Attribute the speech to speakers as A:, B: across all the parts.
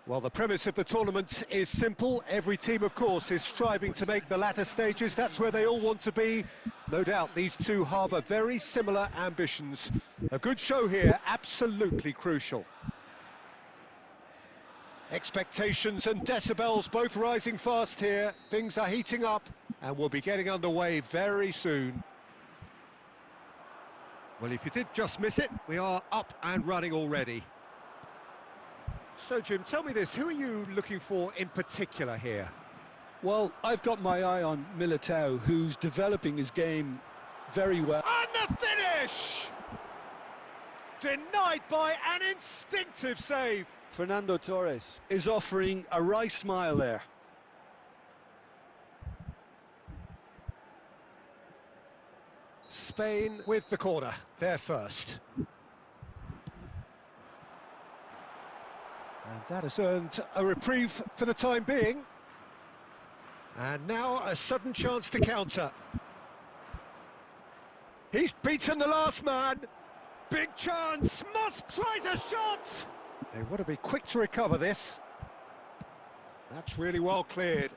A: Well, the premise of the tournament is simple. Every team, of course, is striving to make the latter stages. That's where they all want to be. No doubt these two harbour very similar ambitions. A good show here, absolutely crucial. Expectations and decibels both rising fast here. Things are heating up and we'll be getting underway very soon. Well, if you did just miss it, we are up and running already. So, Jim, tell me this, who are you looking for in particular here?
B: Well, I've got my eye on Militao, who's developing his game very well.
A: And the finish! Denied by an instinctive save.
B: Fernando Torres is offering a wry smile there.
A: Spain with the corner, they're first. And that has earned a reprieve for the time being. And now a sudden chance to counter. He's beaten the last man. Big chance. Moss tries a shot. They want to be quick to recover this. That's really well cleared.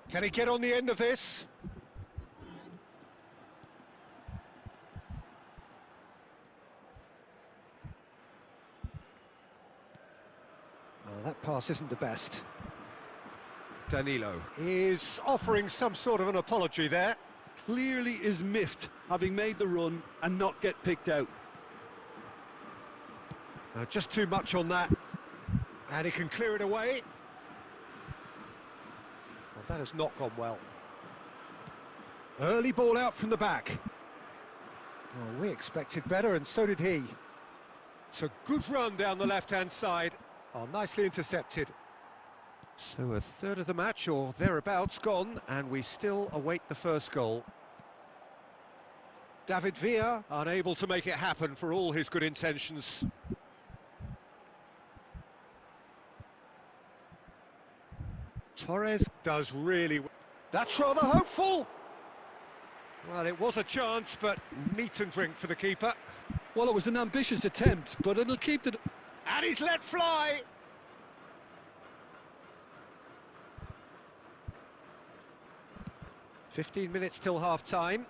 A: Can he get on the end of this? Oh, that pass isn't the best. Danilo is offering some sort of an apology there.
B: Clearly is miffed, having made the run and not get picked out.
A: Just too much on that. And he can clear it away. Well, that has not gone well. Early ball out from the back. Oh, we expected better, and so did he. It's a good run down the left-hand side. Oh, nicely intercepted. So a third of the match, or thereabouts, gone, and we still await the first goal. David Villa unable to make it happen for all his good intentions. Torres does really well. That's rather hopeful. Well, it was a chance, but meat and drink for the keeper.
B: Well, it was an ambitious attempt, but it'll keep the...
A: And he's let fly. "15 minutes till half-time.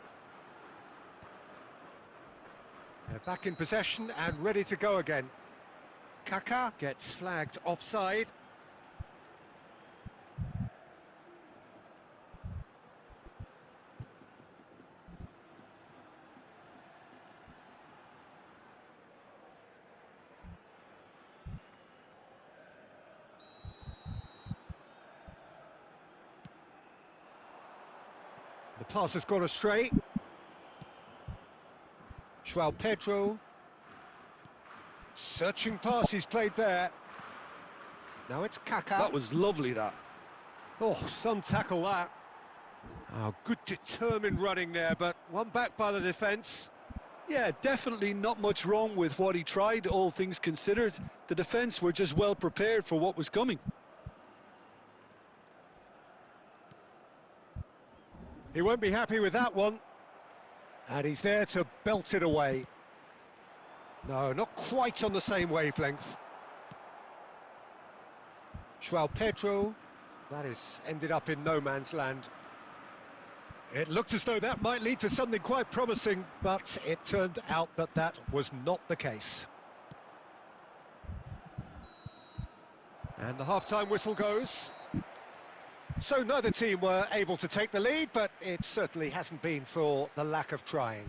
A: They're back in possession and ready to go again. Kaká gets flagged offside. The pass has gone astray. João Pedro. Searching pass he's played there. Now it's Kaká.
B: That was lovely, that.
A: Oh, some tackle that. Oh, good determined running there, but one back by the defence.
B: Yeah, definitely not much wrong with what he tried, all things considered. The defence were just well prepared for what was coming.
A: He won't be happy with that one. And he's there to belt it away. No, not quite on the same wavelength. João Pedro. That is ended up in no man's land. It looked as though that might lead to something quite promising, but it turned out that that was not the case. And the half-time whistle goes. So neither team were able to take the lead, but it certainly hasn't been for the lack of trying.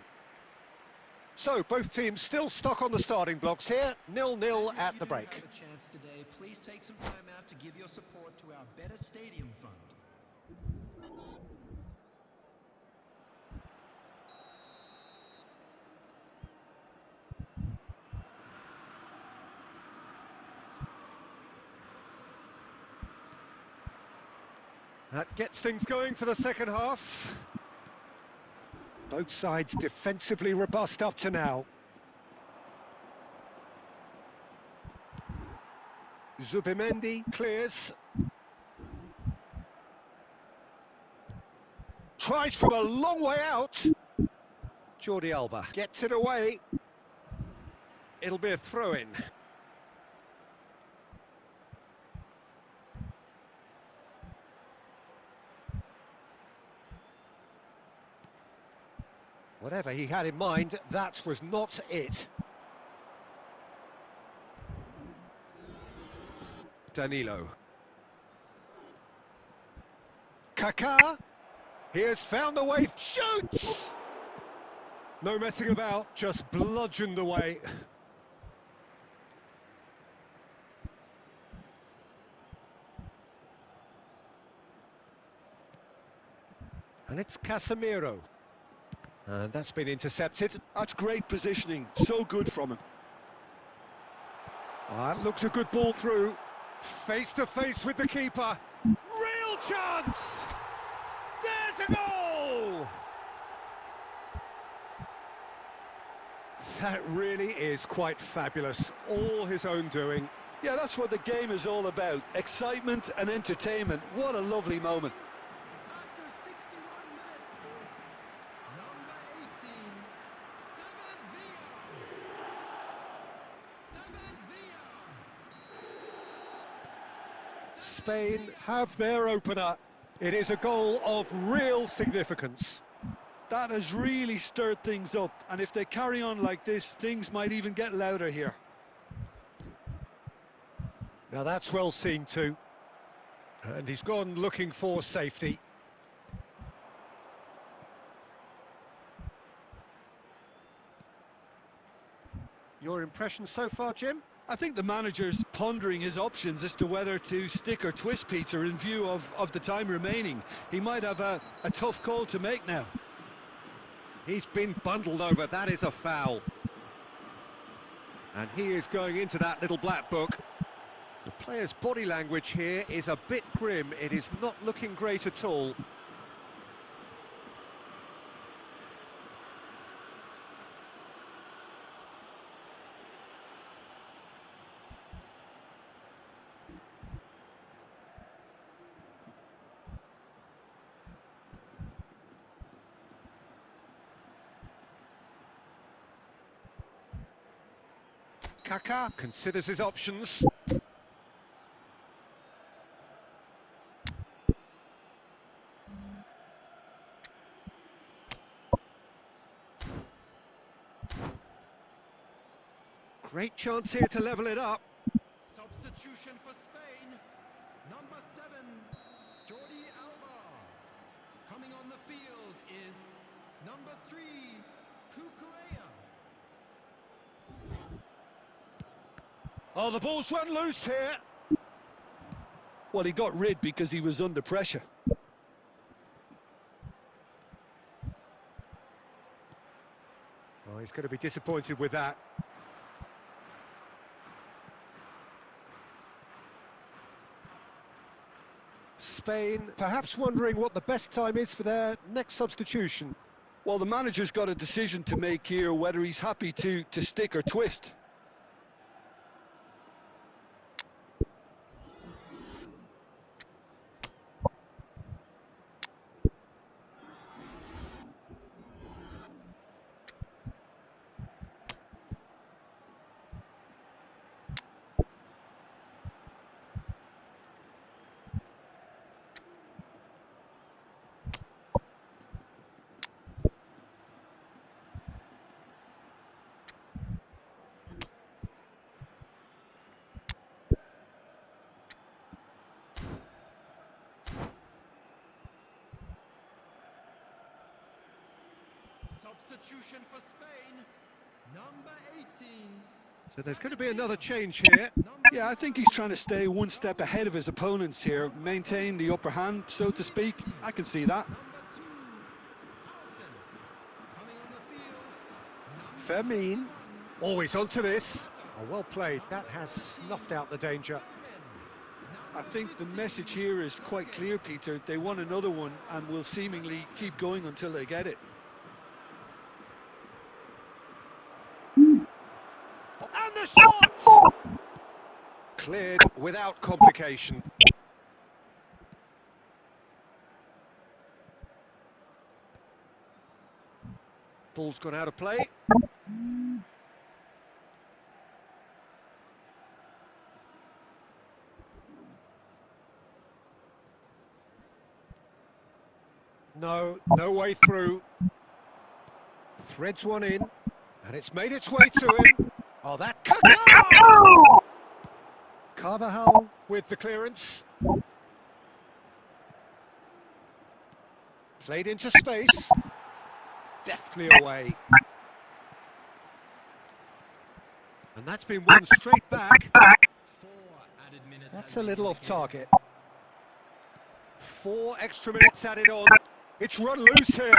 A: So both teams still stuck on the starting blocks here, 0-0 at the break.
C: Today, please take some time out to give your support to our Better Stadium Fund.
A: That gets things going for the second half. Both sides defensively robust up to now. Zubimendi clears. Tries from a long way out. Jordi Alba gets it away. It'll be a throw-in. Whatever he had in mind, that was not it. Danilo. Kaká. He has found the way. Shoots! No messing about, just bludgeoned away. And it's Casemiro. And that's been intercepted.
B: That's great positioning, so good from him.
A: That looks a good ball through. Face to face with the keeper. Real chance! There's a goal! That really is quite fabulous. All his own doing.
B: Yeah, that's what the game is all about. Excitement and entertainment. What a lovely moment.
C: After 61 minutes, number 18, David Villa.
A: Spain have their opener. It is a goal of real significance.
B: That has really stirred things up, and if they carry on like this, things might even get louder here.
A: Now that's well seen too. And he's gone looking for safety. Your impression so far, Jim?
B: I think the manager's pondering his options as to whether to stick or twist Peter in view of the time remaining. He might have a tough call to make now.
A: He's been bundled over, that is a foul. And he is going into that little black book. The player's body language here is a bit grim, it is not looking great at all. Kaká considers his options. Great chance here to level it up.
C: Substitution for Spain, number 7, Jordi Alba. Coming on the field is number 3, Cucurella.
A: Oh, the ball's run loose here.
B: Well, he got rid because he was under pressure.
A: Oh, he's going to be disappointed with that. Spain perhaps wondering what the best time is for their next substitution.
B: Well, the manager's got a decision to make here, whether he's happy to stick or twist.
C: Substitution for Spain, number 18.
A: So there's going to be another change here.
B: Yeah, I think he's trying to stay one step ahead of his opponents here, maintain the upper hand, so to speak. I can see that.
C: Number 2, Alsen. Coming on the field,
A: Fermin. Always onto this. Oh, well played. That has snuffed out the danger.
B: I think the message here is quite clear, Peter. They want another one and will seemingly keep going until they get it.
A: And the shots! Cleared without complication. Ball's gone out of play. No way through. Threads one in, and it's made its way to him. Oh, that Carvajal with the clearance. Played into space. Deftly away. And that's been won straight back. That's a little off target. 4 extra minutes added on. It's run loose here.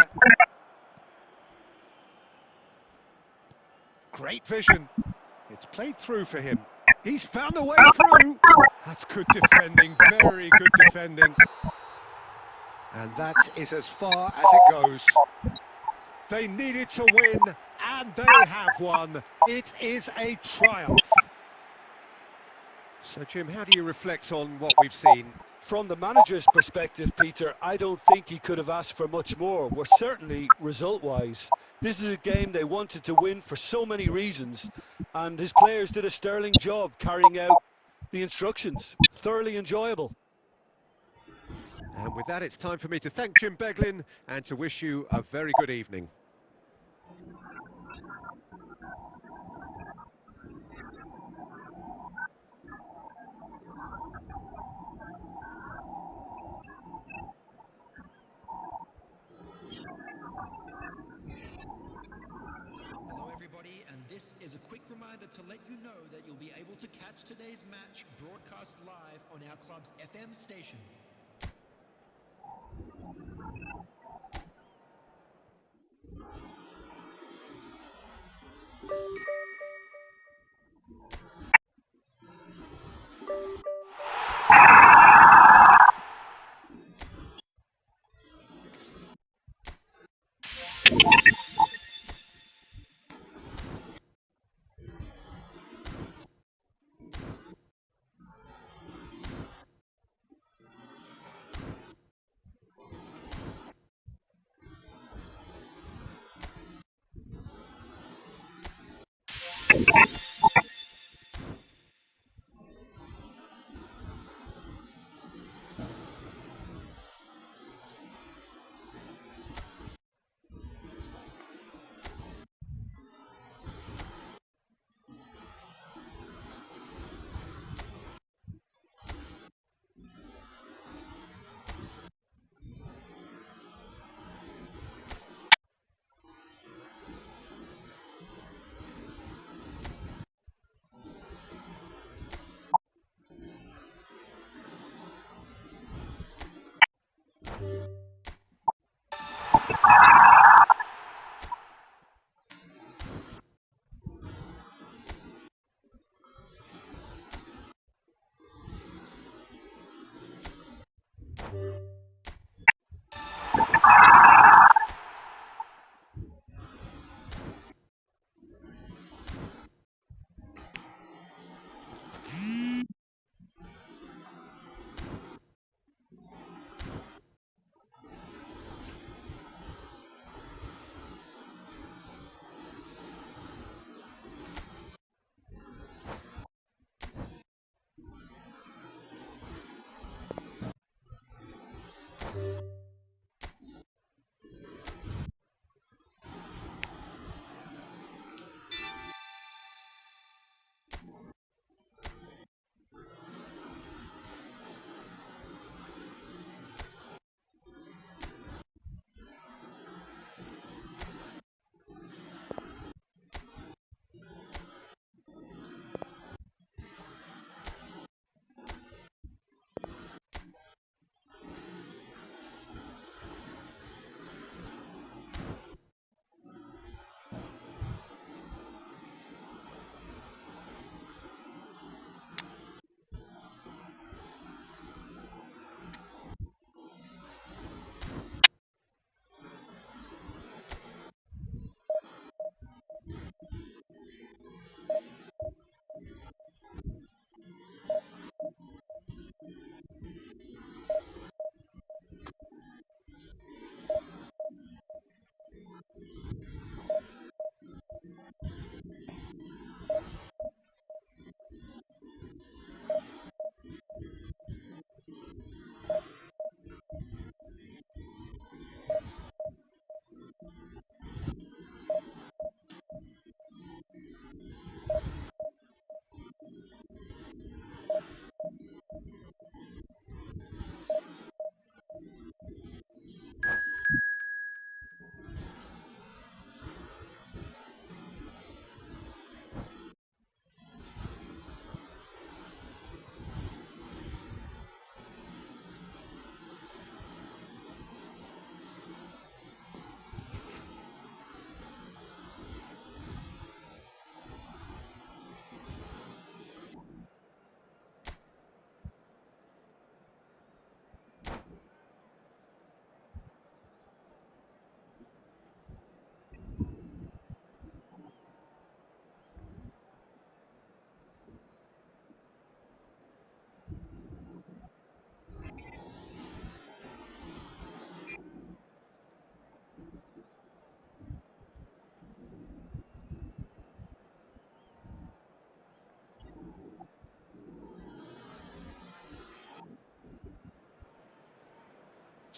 A: Great vision. It's played through for him. He's found a way through. That's good defending, very good defending. And that is as far as it goes. They needed to win, and they have won. It is a triumph. So, Jim, how do you reflect on what we've seen?
B: From the manager's perspective, Peter, I don't think he could have asked for much more. Well, certainly result-wise. This is a game they wanted to win for so many reasons, and his players did a sterling job carrying out the instructions. Thoroughly enjoyable.
A: And with that, it's time for me to thank Jim Beglin and to wish you a very good evening.
C: Hello everybody, and this is a quick reminder to let you know that you'll be able to catch today's match broadcast live on our club's FM station.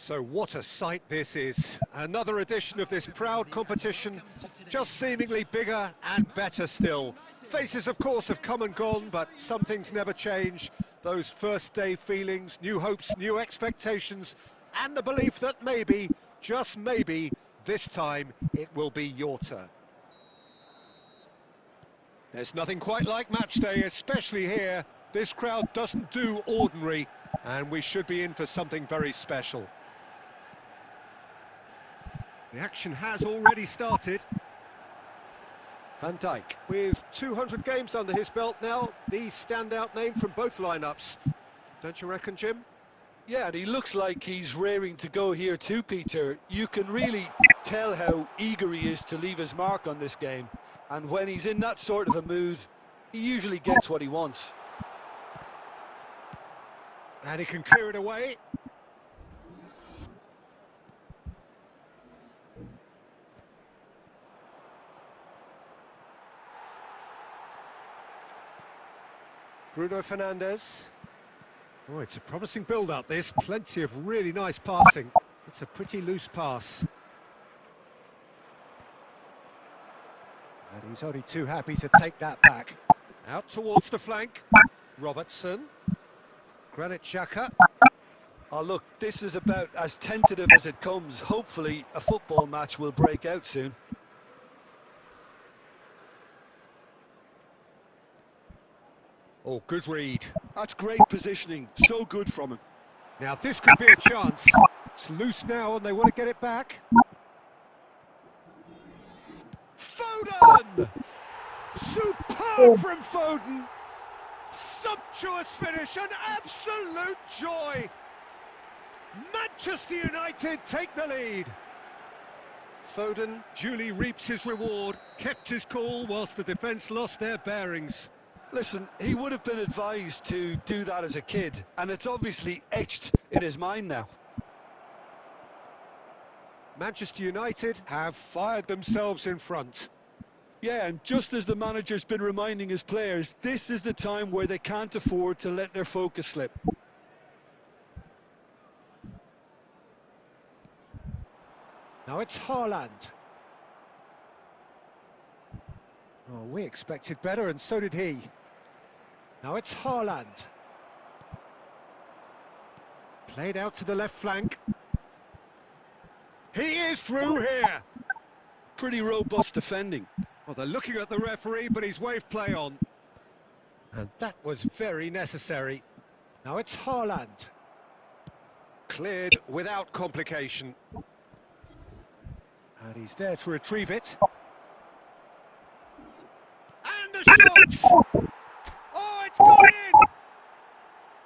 A: So what a sight this is. Another edition of this proud competition, just seemingly bigger and better still. Faces, of course, have come and gone, but some things never change. Those first day feelings, new hopes, new expectations, and the belief that maybe, just maybe, this time it will be your turn. There's nothing quite like match day, especially here. This crowd doesn't do ordinary, and we should be in for something very special. The action has already started. Van Dijk, with 200 games under his belt now, the standout name from both lineups. Don't you reckon, Jim?
B: Yeah, and he looks like he's raring to go here too, Peter. You can really tell how eager he is to leave his mark on this game. And when he's in that sort of a mood, he usually gets what he wants.
A: And he can clear it away. Bruno Fernandes. Oh, it's a promising build-up, this. Plenty of really nice passing. It's a pretty loose pass. And he's only too happy to take that back. Out towards the flank. Robertson. Granit Xhaka.
B: Oh, look, this is about as tentative as it comes. Hopefully, a football match will break out soon.
A: Oh, good read.
B: That's great positioning. So good from him.
A: Now, this could be a chance. It's loose now, and they want to get it back. Foden! Superb from Foden! Sumptuous finish, an absolute joy! Manchester United take the lead. Foden duly reaps his reward, kept his cool whilst the defence lost their bearings.
B: Listen, he would have been advised to do that as a kid, and it's obviously etched in his mind now.
A: Manchester United have fired themselves in front.
B: Yeah, and just as the manager's been reminding his players, this is the time where they can't afford to let their focus slip.
A: Now it's Haaland. Oh, we expected better, and so did he. Now it's Haaland. Played out to the left flank. He is through here.
B: Pretty robust defending.
A: Well, they're looking at the referee, but he's waved play on. And that was very necessary. Now it's Haaland. Cleared without complication. And he's there to retrieve it. And the shot! Oh, it's gone in!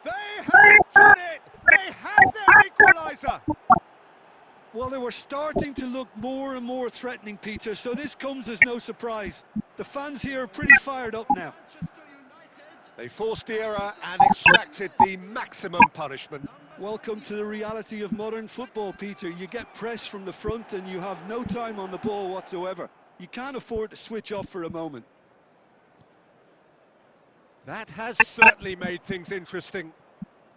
A: They have done it! They have their equaliser!
B: Well, they were starting to look more and more threatening, Peter, so this comes as no surprise. The fans here are pretty fired up now.
A: They forced the error and extracted the maximum punishment.
B: Welcome to the reality of modern football, Peter. You get press from the front and you have no time on the ball whatsoever. You can't afford to switch off for a moment.
A: That has certainly made things interesting.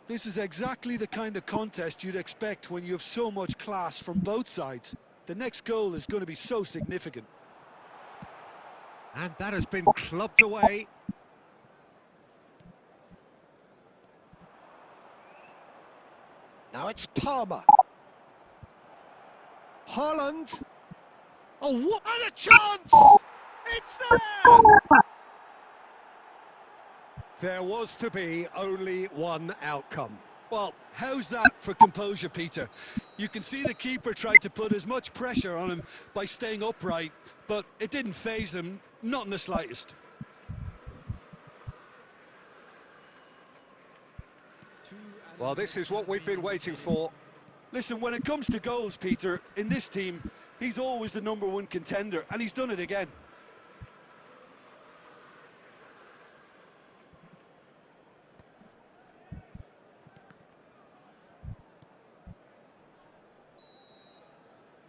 B: This is exactly the kind of contest you'd expect when you have so much class from both sides. The next goal is going to be so significant.
A: And that has been clubbed away. Now it's Palmer. Haaland. Oh, what a chance! It's there! There was to be only one outcome.
B: Well, how's that for composure, Peter? You can see the keeper tried to put as much pressure on him by staying upright, but it didn't faze him, not in the slightest.
A: Well, this is what we've been waiting for.
B: Listen, when it comes to goals, Peter, in this team, he's always the #1 contender, and he's done it again.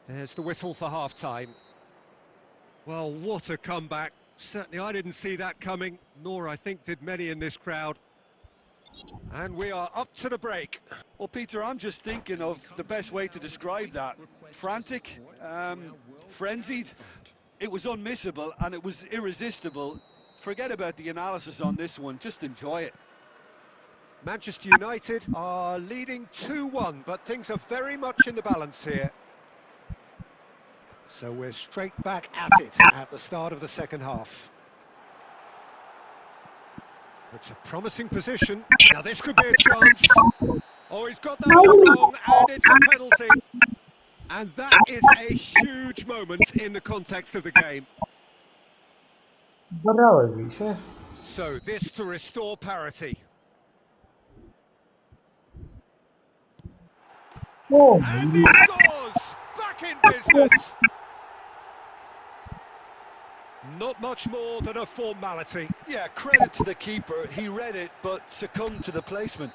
A: There's the whistle for half-time. Well, what a comeback. Certainly I didn't see that coming, nor I think did many in this crowd. And we are up to the break.
B: Well, Peter, I'm just thinking of the best way to describe that. Frantic, frenzied. It was unmissable and it was irresistible. Forget about the analysis on this one, just enjoy it.
A: Manchester United are leading 2-1, but things are very much in the balance here. So we're straight back at it at the start of the second half. It's a promising position. Now this could be a chance. Oh, he's got that one wrong, and it's a penalty. And that is a huge moment in the context of the game.
D: Bravo, dice.
A: So this to restore parity.
D: Oh,
A: And he scores! Back in business! Not much more than a formality.
B: Yeah, credit to the keeper. He read it, but succumbed to the placement.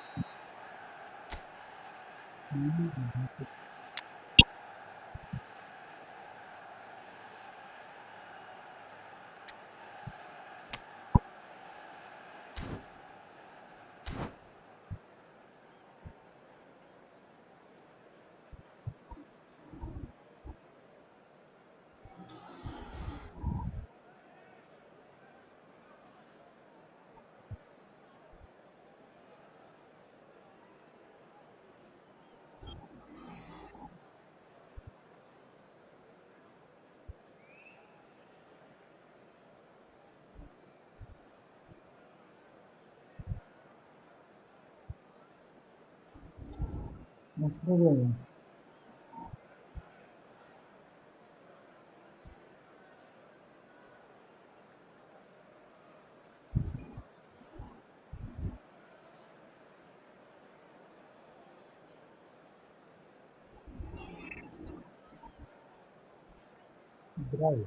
D: bravo.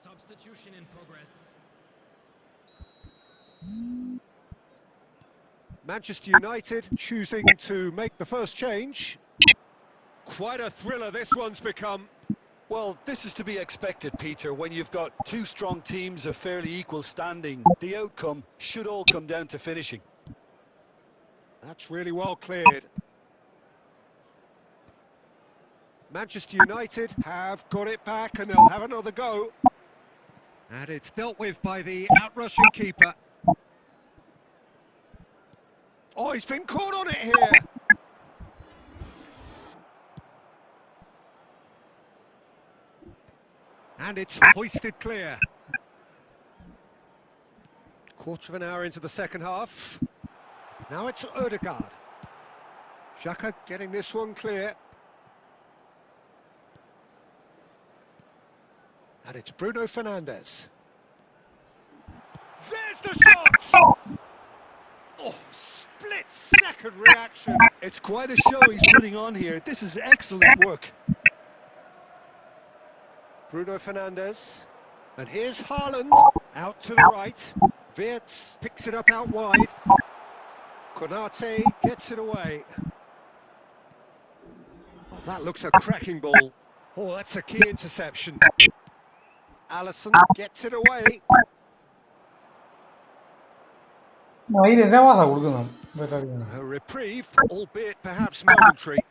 C: Substitution in progress.
A: Manchester United choosing to make the first change. Quite a thriller this one's become.
B: Well, this is to be expected, Peter. When you've got two strong teams of fairly equal standing, the outcome should all come down to finishing.
A: That's really well cleared. Manchester United have got it back and they'll have another go. And it's dealt with by the outrushing keeper. Oh, he's been caught on it here. And it's hoisted clear. Quarter of an hour into the second half. Now it's Odegaard. Xhaka getting this one clear. And it's Bruno Fernandes. There's the shot! Oh, split-second reaction.
B: It's quite a show he's putting on here. This is excellent work.
A: Bruno Fernandes. And here's Haaland out to the right. Wirtz picks it up out wide. Konate gets it away. Oh, that looks a cracking ball. Oh, that's a key interception. Alisson gets it away.
D: Ahí desde abajo, കൊടുക്കുന്നു.
A: A reprieve, albeit perhaps momentary.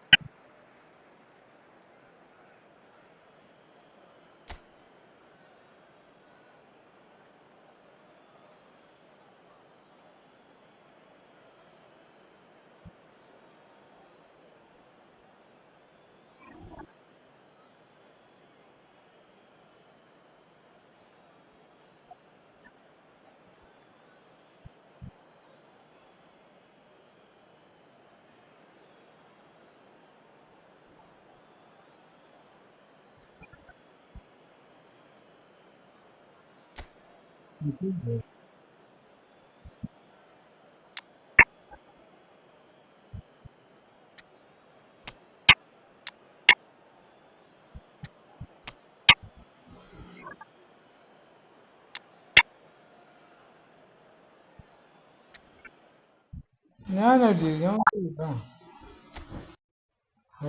D: ഞാൻ ഞാൻ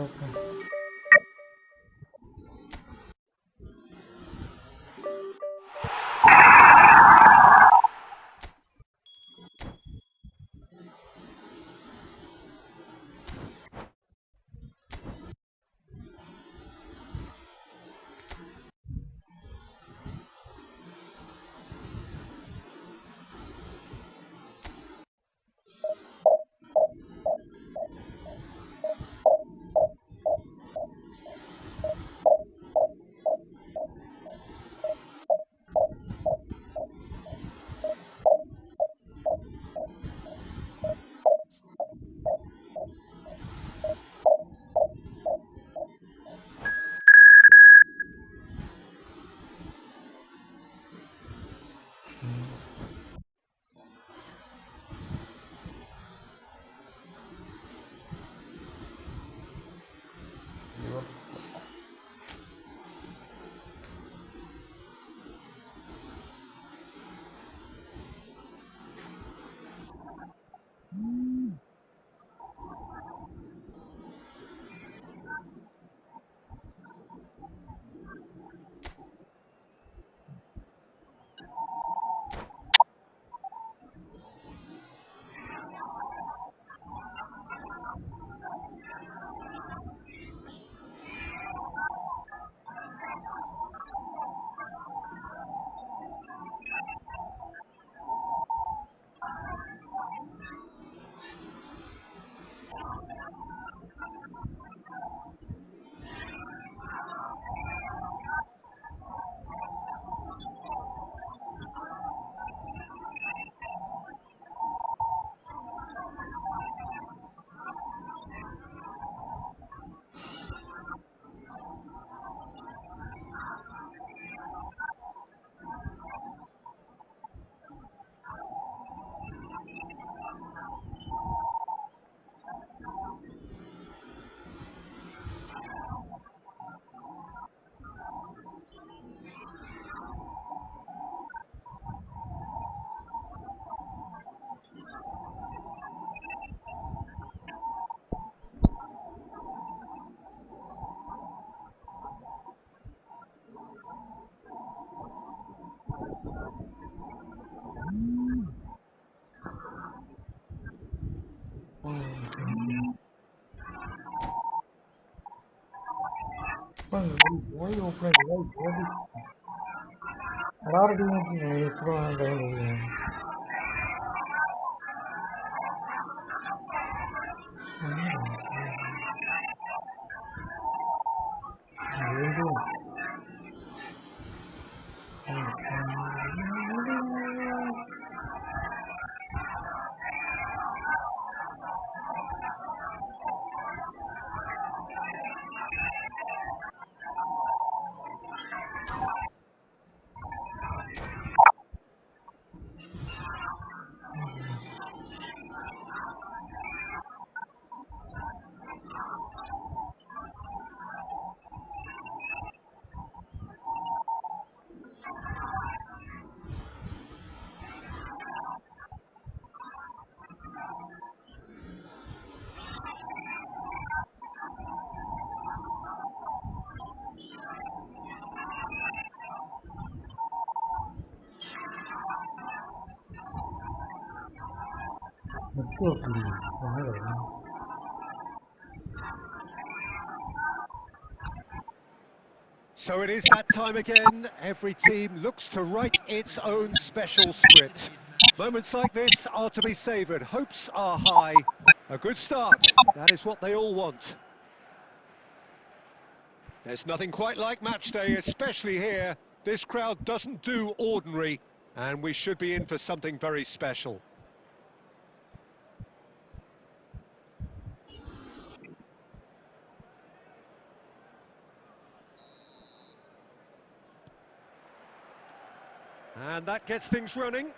D: okay Why you open it? Why? Already down.
A: So it is that time again. Every team looks to write its own special script. Moments like this are to be savoured. Hopes are high. A good start. That is what they all want. There's nothing quite like match day, especially here. This crowd doesn't do ordinary, and we should be in for something very special. And that gets things running.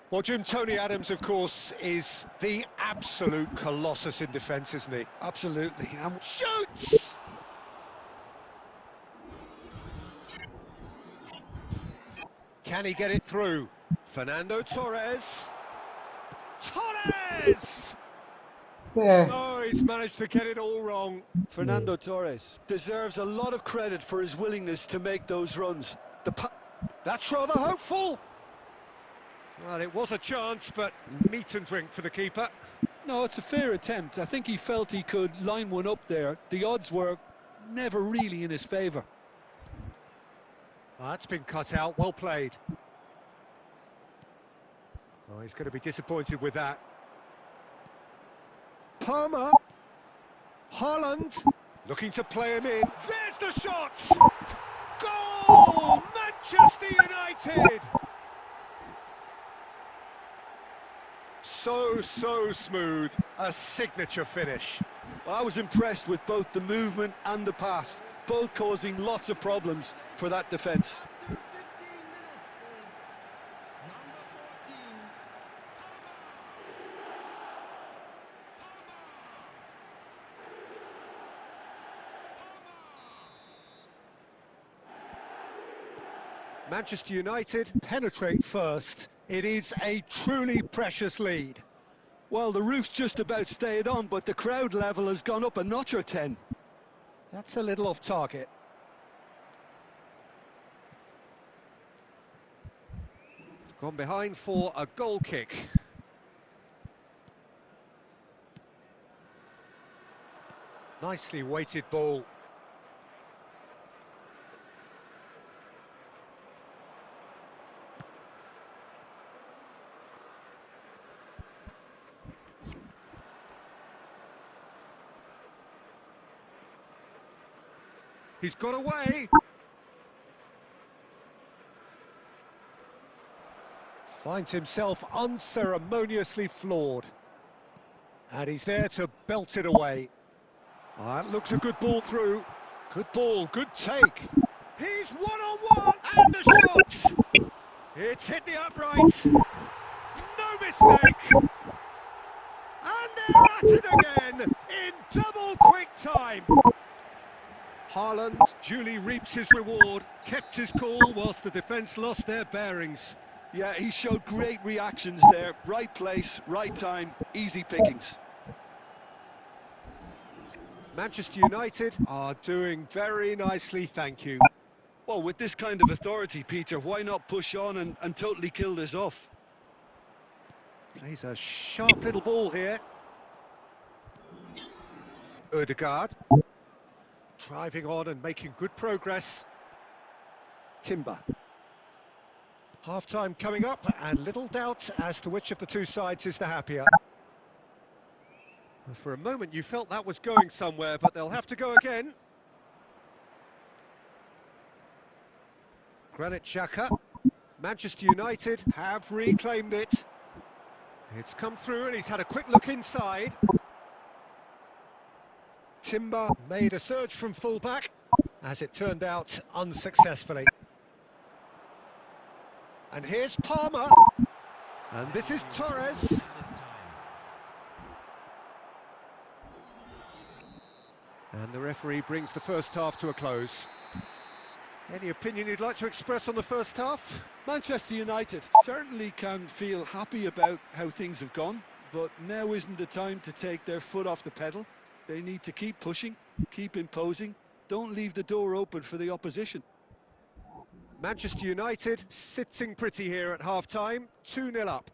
A: Well, Jim, Tony Adams, of course, is the absolute colossus in defence, isn't he?
B: Absolutely.
A: Shoots! Can he get it through? Fernando Torres. Torres! Oh, he's managed to get it all wrong.
B: Fernando Torres deserves a lot of credit for his willingness to make those runs.
A: That's rather hopeful. Well, it was a chance, but meat and drink for the keeper.
B: No, it's a fair attempt. I think he felt he could line one up there. The odds were never really in his favour.
A: Well, that's been cut out. Well played. Oh, he's going to be disappointed with that. Palmer. Haaland. Looking to play him in. There's the shot! Goal! Manchester United! So smooth. A signature finish.
B: Well, I was impressed with both the movement and the pass, both causing lots of problems for that defence.
A: Manchester United penetrate first. It is a truly precious lead.
B: Well, the roof's just about stayed on, but the crowd level has gone up a notch or 10.
A: That's a little off target. It's gone behind for a goal kick. Nicely weighted ball. He's got away. Finds himself unceremoniously floored. And he's there to belt it away. That looks a good ball through. Good ball, good take. He's one-on-one, and the shot! It's hit the upright. No mistake. And they're at it again in double quick time. Haaland duly reaps his reward, kept his cool whilst the defence lost their bearings.
B: Yeah, he showed great reactions there. Right place, right time, easy pickings.
A: Manchester United are doing very nicely, thank you.
B: Well, with this kind of authority, Peter, why not push on and totally kill this off?
A: Plays a sharp little ball here. Ødegaard. Driving on and making good progress. Timber. Half-time coming up, and little doubt as to which of the two sides is the happier. For a moment you felt that was going somewhere, but they'll have to go again. Granit Xhaka. Manchester United have reclaimed it. It's come through and he's had a quick look inside. Timber made a surge from full-back, as it turned out unsuccessfully. And here's Palmer. And this is Torres. And the referee brings the first half to a close. Any opinion you'd like to express on the first half?
B: Manchester United certainly can feel happy about how things have gone, but now isn't the time to take their foot off the pedal. They need to keep pushing, keep imposing, don't leave the door open for the opposition.
A: Manchester United sitting pretty here at half-time, 2-0 up.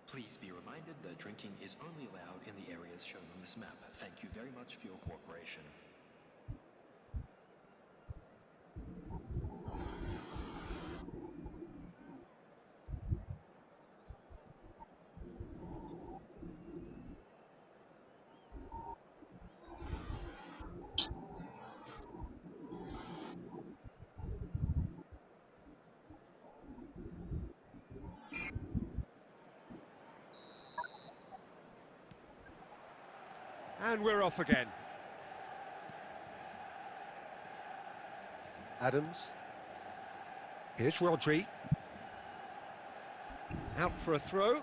C: Please be reminded that drinking is only allowed in the areas shown on this map. Thank you very much for your cooperation.
A: And we're off again. Adams. Here's Rodri. Out for a throw.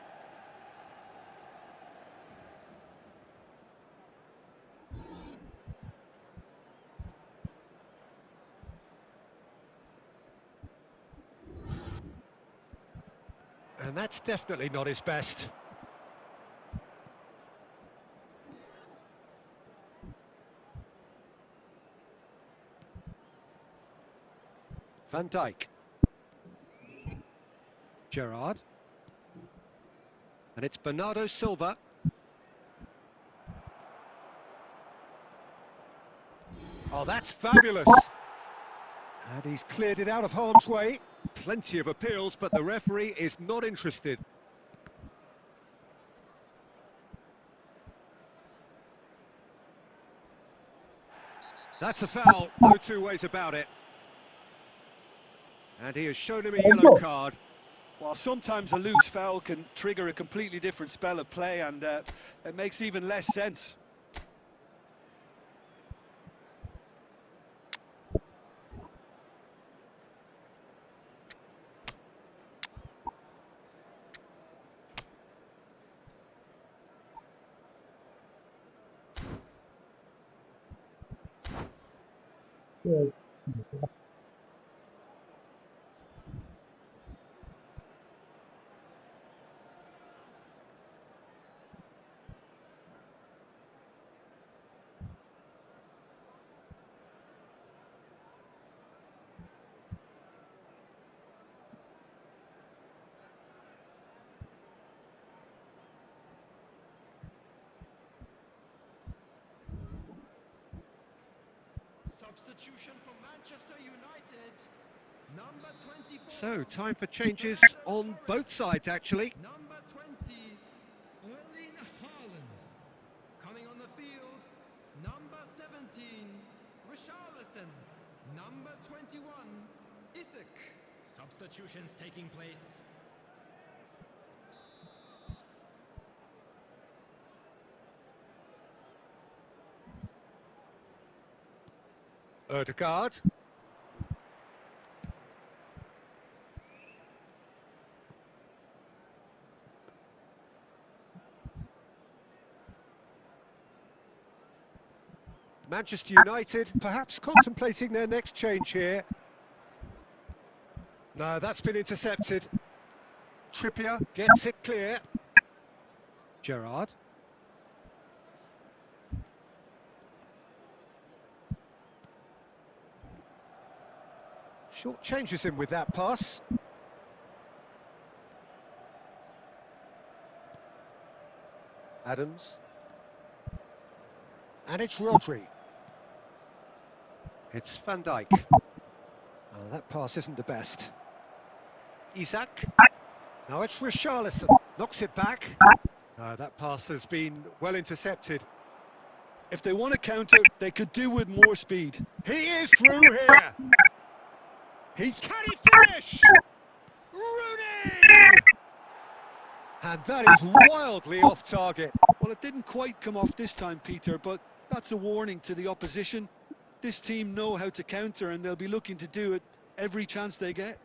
A: And that's definitely not his best. Van Dijk. Gerrard. And it's Bernardo Silva. Oh, that's fabulous. And he's cleared it out of harm's way. Plenty of appeals, but the referee is not interested. That's a foul, no two ways about it. And he has shown him a yellow card.
B: While sometimes a loose foul can trigger a completely different spell of play, and it makes even less sense.
D: Yes.
C: Substitution for Manchester United. Number 24.
A: So, time for changes on both sides, actually.
C: Number 20, Erling Haaland. Coming on the field, number 17, Richarlison. Number 21, Isak. Substitutions taking place.
A: Ødegaard. Manchester United perhaps contemplating their next change here. No, that's been intercepted. Trippier gets it clear. Gerrard. Short changes him with that pass. Adams. And it's Rodri. It's Van Dijk. Oh, that pass isn't the best. Isaac. Now it's Richarlison. Knocks it back. That pass has been well intercepted.
B: If they want to counter, they could do with more speed.
A: He is through here. Can he finish? Rooney! And that is wildly off target.
B: Well, it didn't quite come off this time, Peter, but that's a warning to the opposition. This team know how to counter, and they'll be looking to do it every chance they get.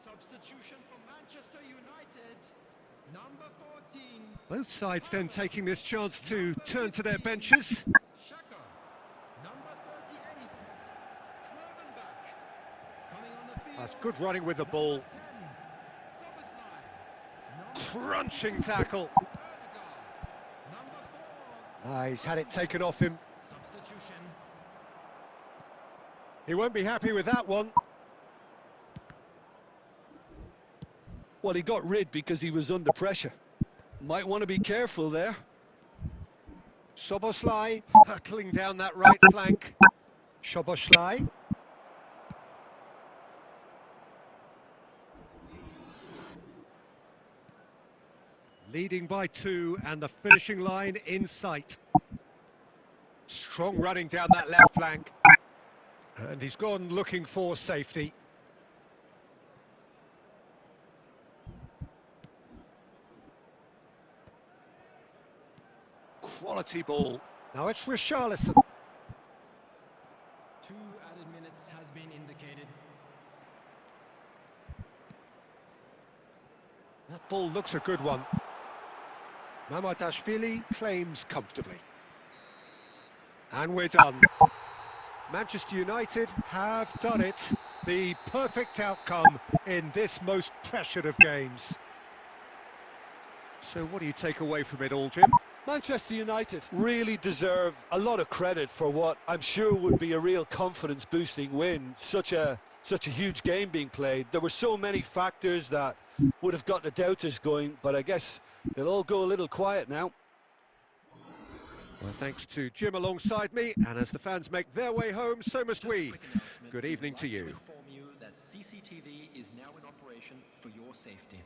C: Substitution for Manchester United, number 14.
A: Both sides then taking this chance to turn to their benches.
C: Chackochen, number 38. Turnip, coming on the field.
A: That's good running with the ball.
C: 10. Soboslai,
A: Crunching tackle.
C: number 4.
A: He's had it taken off him.
C: Substitution.
A: He won't be happy with that one.
B: Well, he got rid because he was under pressure. Might want to be careful there.
A: Soboslai hurtling down that right flank. Soboslai. Leading by 2 and the finishing line in sight. Strong running down that left flank. And he's gone looking for safety. Quality ball. Now it's Richarlison.
C: 2 added minutes has been indicated.
A: That ball looks a good one. Mamadashvili claims comfortably. And we're done. Manchester United have done it. The perfect outcome in this most pressured of games. So what do you take away from it all, Jim?
B: Manchester United really deserve a lot of credit for what I'm sure would be a real confidence-boosting win. Such a huge game being played. There were so many factors that would have got the doubters going, but I guess they'll all go a little quiet now.
A: Well, thanks to Jim alongside me, and as the fans make their way home, so must we. Good evening to you.
C: Inform you that CCTV is now in operation for your safety.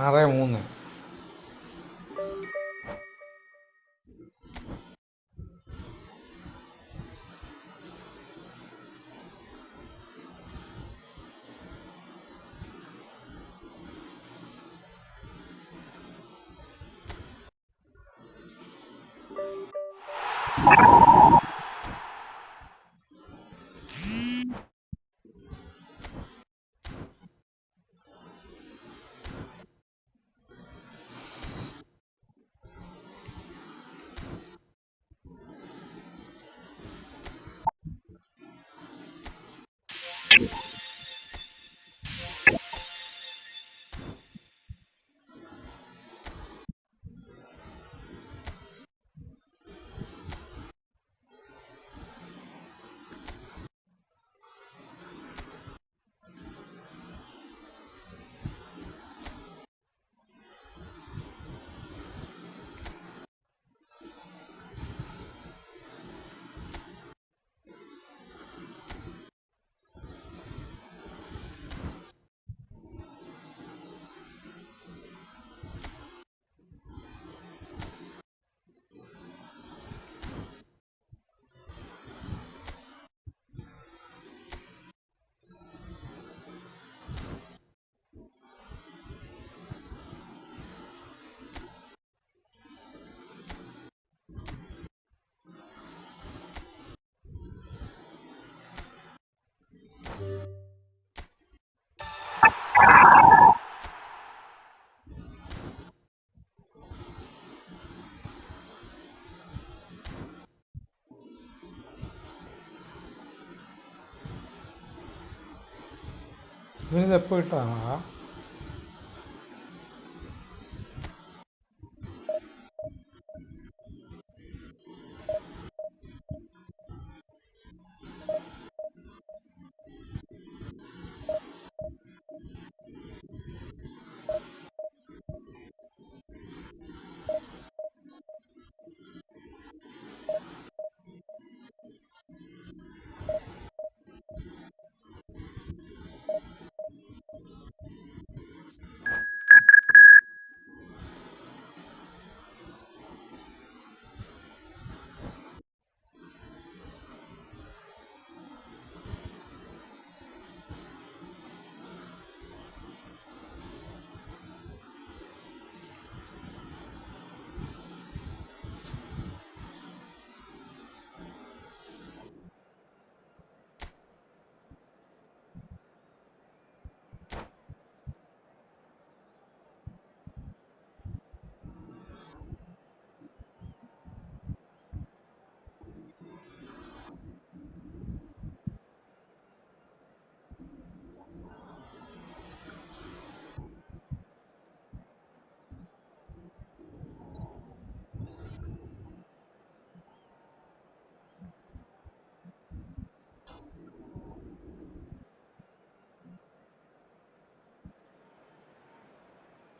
D: ആറ് മൂന്ന് ഇവനിത് എപ്പോൾ ഇട്ടതാണോ?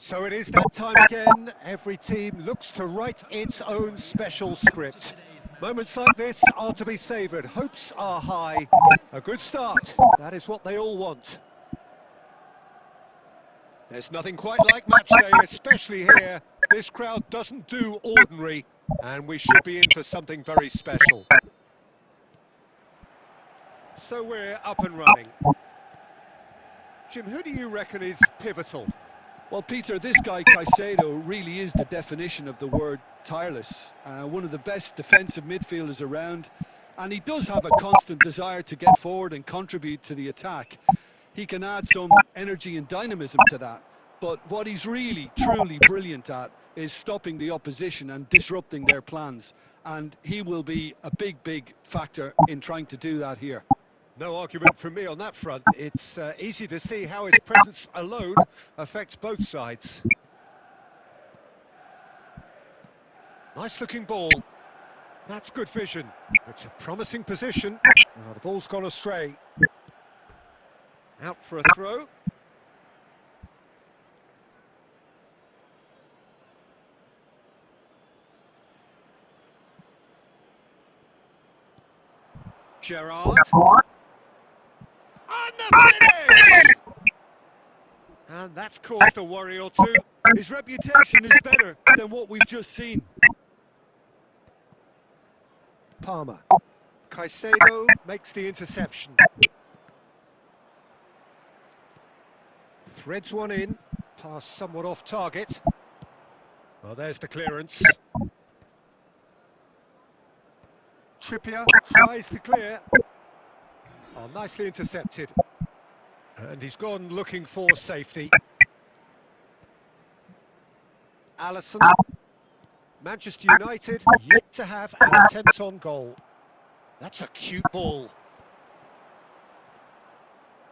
A: So it is that time again. Every team looks to write its own special script. Moments like this are to be savoured. Hopes are high. A good start. That is what they all want. There's nothing quite like match day, especially here. This crowd doesn't do ordinary, and we should be in for something very special. So we're up and running. Jim, who do you reckon is pivotal?
B: Well, Peter, this guy Caicedo really is the definition of the word tireless. One of the best defensive midfielders around, and he does have a constant desire to get forward and contribute to the attack. He can add some energy and dynamism to that, but what he's really, truly brilliant at is stopping the opposition and disrupting their plans, and he will be a big factor in trying to do that here.
A: No argument from me on that front. It's easy to see how his presence alone affects both sides. Nice looking ball. That's good vision. It's a promising position. Oh, the ball's gone astray. Out for a throw. Gerrard. And the finish! And that's caused a worry or two.
B: His reputation is better than what we've just seen.
A: Palmer. Caicedo makes the interception. Threads one in. Pass somewhat off target. Well, there's the clearance. Trippier tries to clear. Oh, nicely intercepted. And he's gone looking for safety. Alisson. Manchester United yet to have an attempt on goal. That's a cute ball.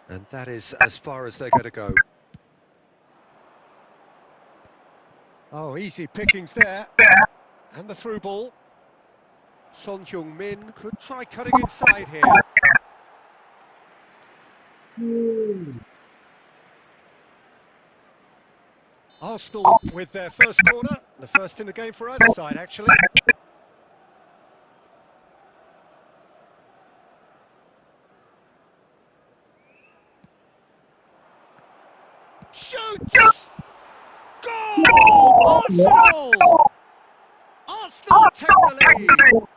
A: And that is as far as they're going to go. Oh, easy pickings there. And the through ball. Son Heung-min could try cutting inside here. Arsenal with their first corner, the first in the game for either side, actually. Shoots! Goal! Arsenal! Arsenal take the lead!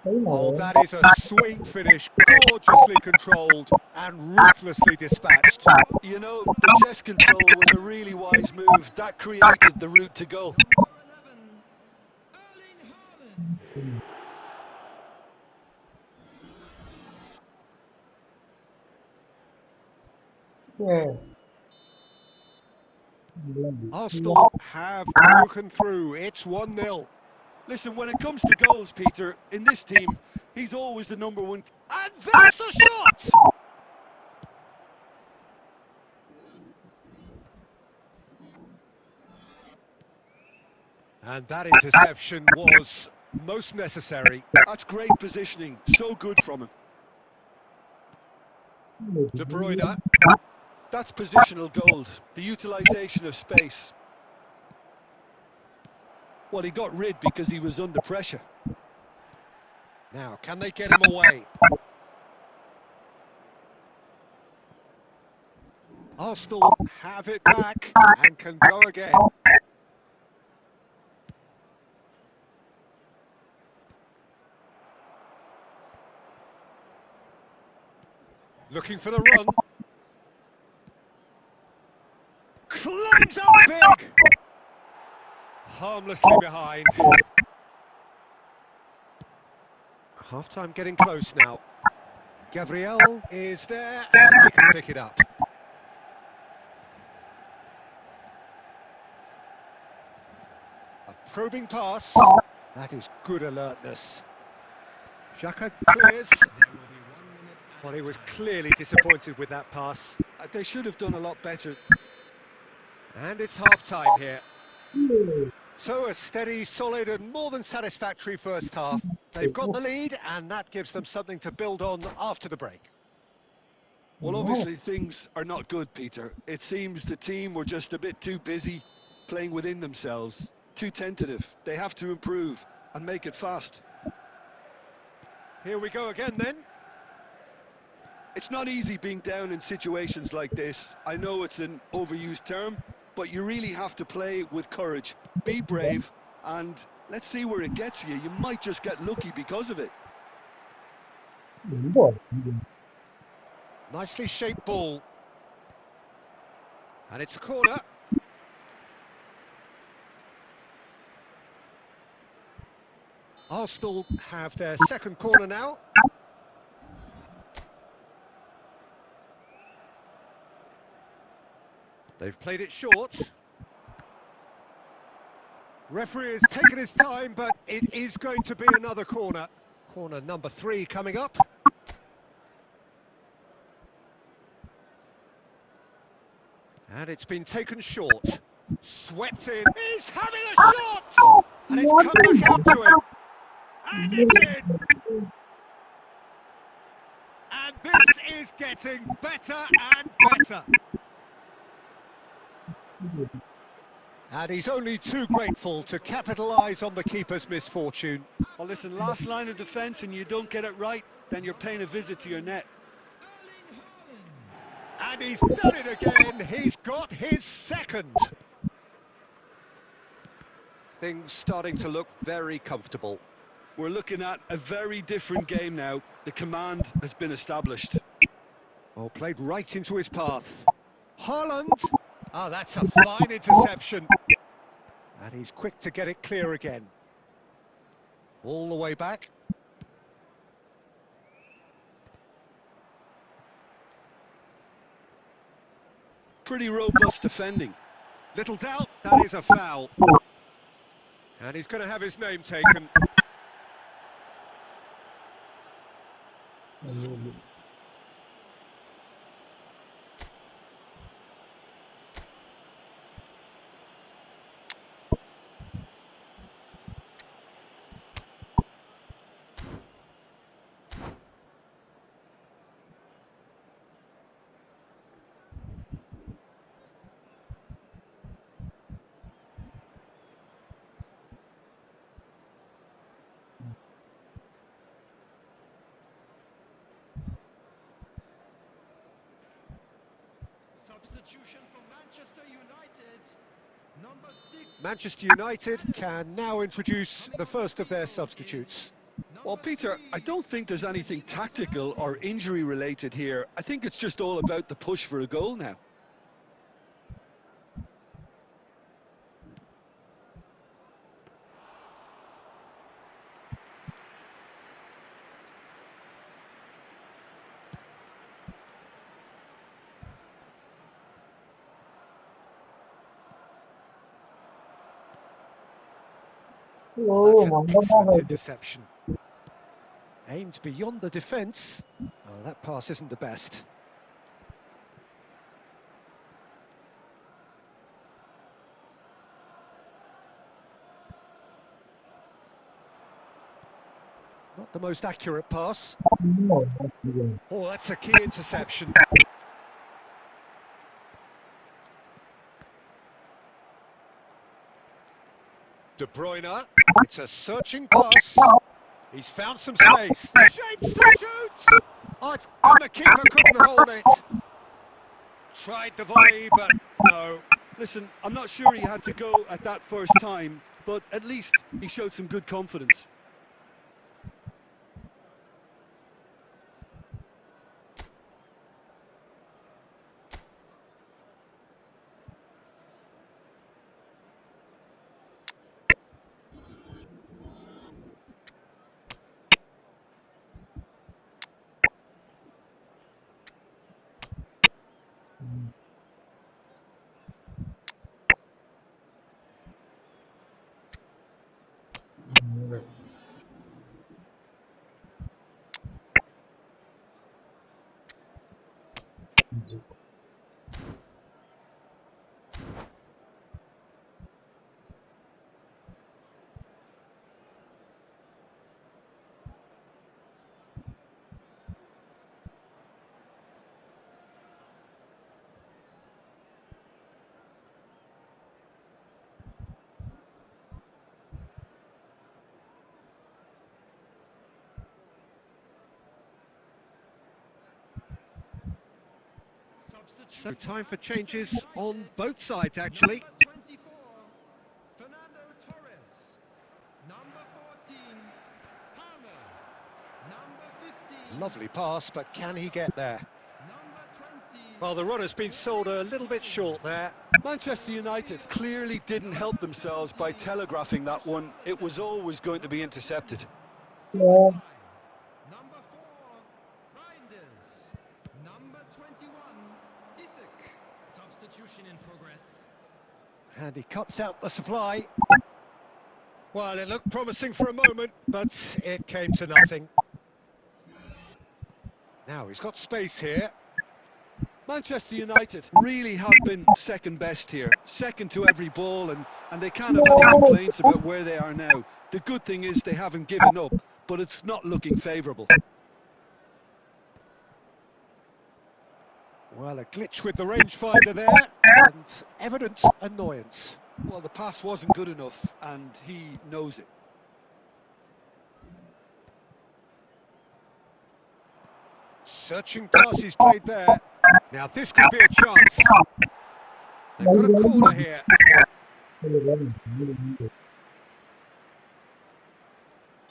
A: Oh, that is a sweet finish, gorgeously controlled and ruthlessly dispatched.
B: You know, the chest control was a really wise move. That created the route to goal.
D: Yeah.
A: Arsenal have broken through. It's 1-0.
B: Listen, when it comes to goals, Peter, in this team, he's always the number one.
A: And there's the shot! And that interception was most necessary.
B: That's great positioning. So good from him.
A: De Bruyne.
B: That's positional gold. The utilisation of space. Well, he got rid because he was under pressure.
A: Now, can they get him away? Arsenal have it back and can go again. Looking for the run. Climbs up big! Harmlessly behind. Half-time getting close now. Gabriel is there and he can pick it up. A probing pass. That is good alertness. Xhaka clears. Well, he was clearly disappointed with that pass.
B: They should have done a lot better.
A: And it's half-time here. So a steady, solid and more than satisfactory first half. They've got the lead and that gives them something to build on after the break.
B: Well, obviously things are not good, Peter. It seems the team were just a bit too busy playing within themselves, too tentative. They have to improve and make it fast.
A: Here we go again then.
B: It's not easy being down in situations like this. I know it's an overused term, but you really have to play with courage. Be brave, and let's see where it gets you. You might just get lucky because of it.
A: Nicely shaped ball. And it's a corner. Arsenal have their second corner now. They've played it short. Referee has taken his time, but it is going to be another corner. Corner number 3 coming up. And it's been taken short. Swept in. He's having a shot! And it's come back out to him. And it's in. And this is getting better and better. And he's only too grateful to capitalise on the keeper's misfortune.
B: Well, listen, last line of defence and you don't get it right, then you're paying a visit to your net.
A: And he's done it again. He's got his second. Things starting to look very comfortable.
B: We're looking at a very different game now. The command has been established.
A: Oh, played right into his path. Haaland. Oh, that's a fine interception. And he's quick to get it clear again. All the way back.
B: Pretty robust defending.
A: Little doubt, that is a foul. And he's going to have his name taken.
C: Substitution for Manchester United. Number 6.
A: Manchester United can now introduce the first of their substitutes.
B: Well, Peter, I don't think there's anything tactical or injury related here. I think it's just all about the push for a goal now.
A: That's an excellent interception. Aimed beyond the defence. Oh, that pass isn't the best. the most accurate pass. Oh, that's a key interception. De Bruyne, it's a searching pass. He's found some space. Shapes to shoot! Oh, and the keeper couldn't hold it. Tried the volley, but no.
B: Listen, I'm not sure he had to go at that first time, but at least he showed some good confidence.
A: So time for changes on both sides, actually.
C: Number 24, Fernando Torres. Number 14, Palmer. Number 15.
A: Lovely pass, but can he get there?
C: Number 20.
A: Well, the run has been sold a little bit short there.
B: Manchester United clearly didn't help themselves by telegraphing that one. It was always going to be intercepted.
C: Number 4, Reinders. Number 21, Isaac. Substitution in progress.
A: And he cuts out the supply. Well, it looked promising for a moment, but it came to nothing. Now he's got space here.
B: Manchester United really have been second best here, second to every ball, and they can't have any complaints about where they are now. The good thing is they haven't given up, but it's not looking favourable.
A: Well, a glitch with the rangefinder there, and evident annoyance.
B: Well, the pass wasn't good enough, and he knows it.
A: Searching pass he's played there. Now this could be a chance. They've got a corner here.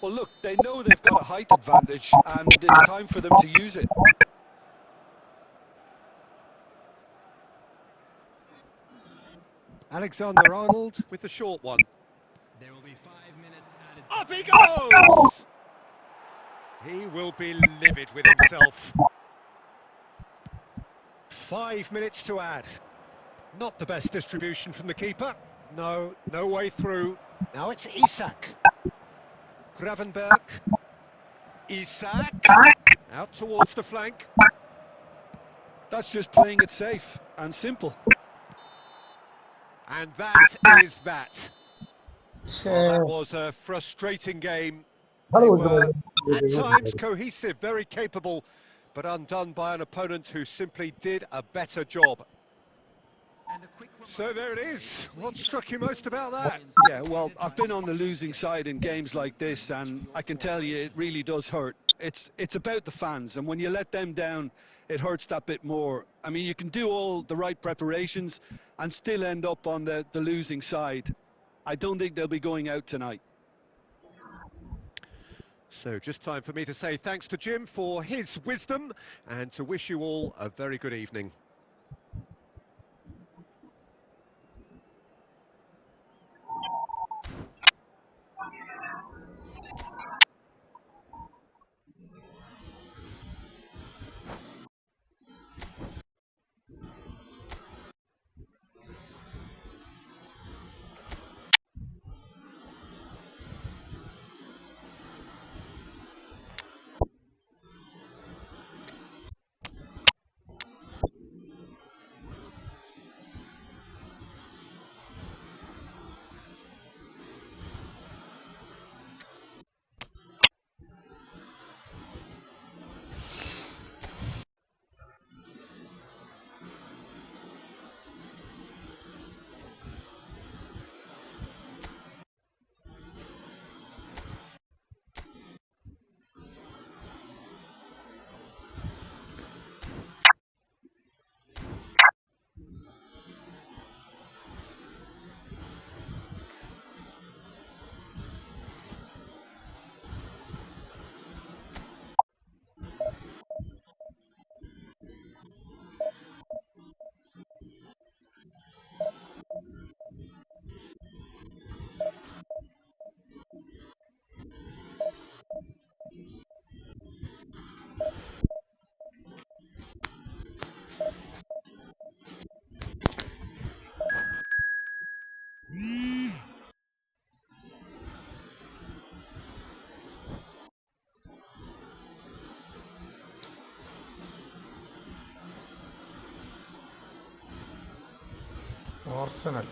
B: Well, look, they know they've got a height advantage, and it's time for them to use it.
A: Alexander-Arnold with the short one.
C: There will be 5 minutes added.
A: Up he goes! He will be livid with himself. 5 minutes to add. Not the best distribution from the keeper. No way through. Now it's Isak. Gravenberg. Isak. Out towards the flank.
B: That's just playing it safe and simple.
A: And that is that. Well, that was a frustrating game. They were, at times, cohesive, very capable, but undone by an opponent who simply did a better job.
C: And a quick
A: So there it is. What struck you most about that?
B: Yeah, well, I've been on the losing side in games like this, and I can tell you it really does hurt. It's about the fans, and when you let them down, it hurts that bit more. I mean, you can do all the right preparations and still end up on the losing side. I don't think they'll be going out tonight.
A: So just time for me to say thanks to Jim for his wisdom and to wish you all a very good evening.
D: Arsenal.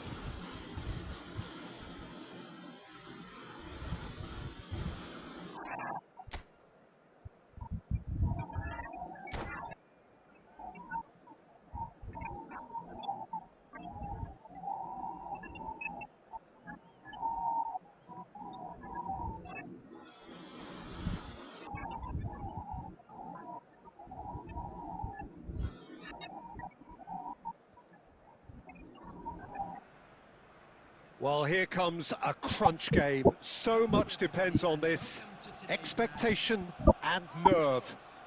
A: Well, here comes a crunch game. So much depends on this. Expectation and nerve.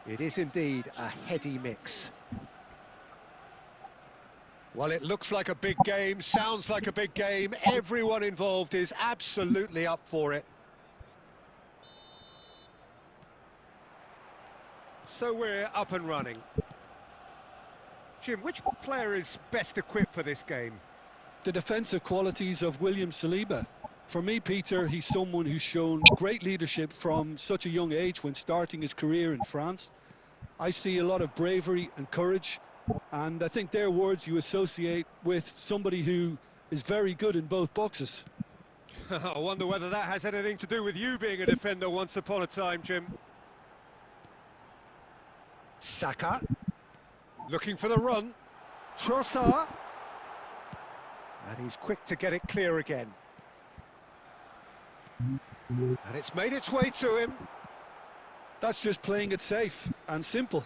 A: It is indeed a heady mix. Well, it looks like a big game, sounds like a big game. Everyone involved is absolutely up for it. So we're up and running. Jim, which player is best equipped for this game?
B: The defensive qualities of William Saliba. For me, Peter, he's someone who's shown great leadership from such a young age when starting his career in France. I see a lot of bravery and courage, and I think they're words you associate with somebody who is very good in both boxes.
A: I wonder whether that has anything to do with you being a defender once upon a time, Jim. Saka, looking for the run. Trossard. And he's quick to get it clear again. And it's made its way to him.
B: That's just playing it safe and simple.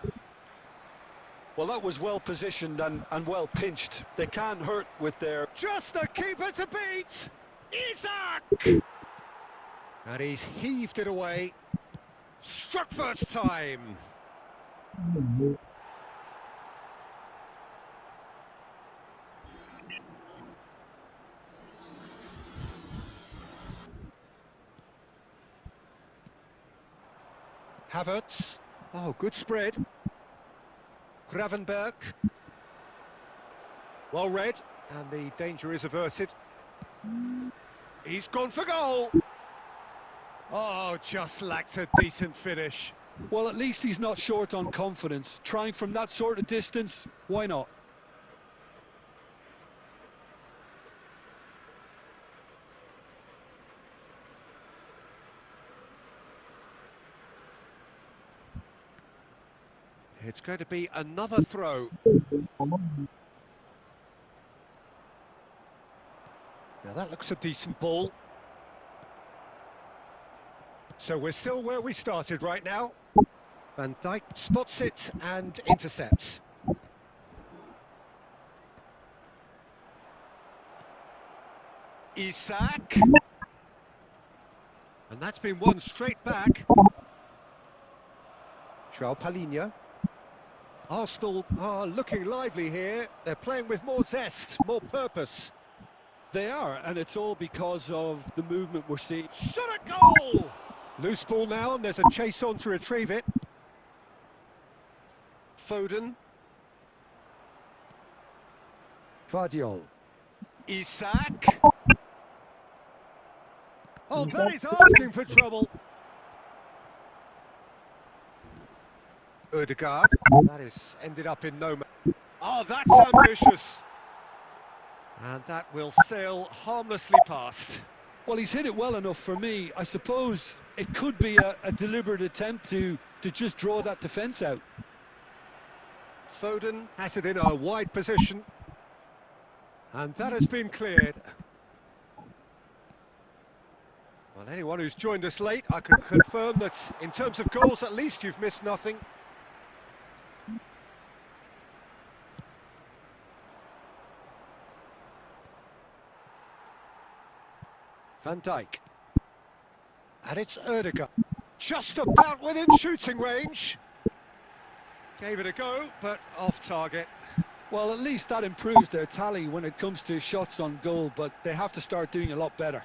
B: Well, that was well positioned and well pinched. They can't hurt with their...
A: Just the keeper to beat! Isak! And he's heaved it away. Struck first time. Havertz. Oh, good spread. Gravenberg. Well read, and the danger is averted. He's gone for goal. Oh, just lacked a decent finish.
B: Well, at least he's not short on confidence. Trying from that sort of distance, why not?
A: It's going to be another throw. Now that looks a decent ball. So we're still where we started right now. Van Dijk spots it and intercepts. Isak. And that's been won straight back. João Palhinha. Arsenal are looking lively here. They're playing with more zest, more purpose.
B: They are, and it's all because of the movement we're seeing.
A: Shot a goal! Loose ball now, and there's a chase on to retrieve it. Foden. Vardiol. Isak. Oh, that is asking for trouble. Ødegaard. That is ended up in no man. Oh, that's ambitious. And that will sail harmlessly past.
B: Well, he's hit it well enough for me. I suppose it could be a deliberate attempt to just draw that defence out.
A: Foden has it in a wide position. And that has been cleared. Well, anyone who's joined us late, I can confirm that in terms of goals, at least you've missed nothing. Van Dijk. And it's Ødegaard. Just about within shooting range. Gave it a go, but off target.
B: Well, at least that improves their tally when it comes to shots on goal, but they have to start doing a lot better.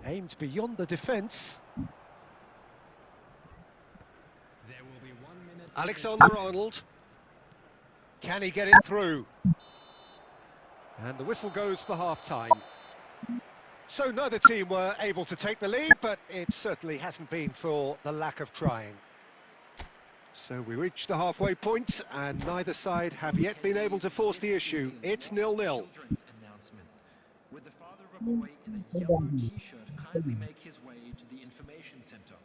A: Aimed beyond the defence.
C: There will be 1 minute.
A: Alexander-Arnold. Can he get it through? And the whistle goes for half-time. So neither team were able to take the lead, but it certainly hasn't been for the lack of trying. So we reached the halfway point, and neither side have yet been able to force the issue. It's 0-0.
C: Would the father of a boy in a yellow t-shirt kindly make his way to the information center?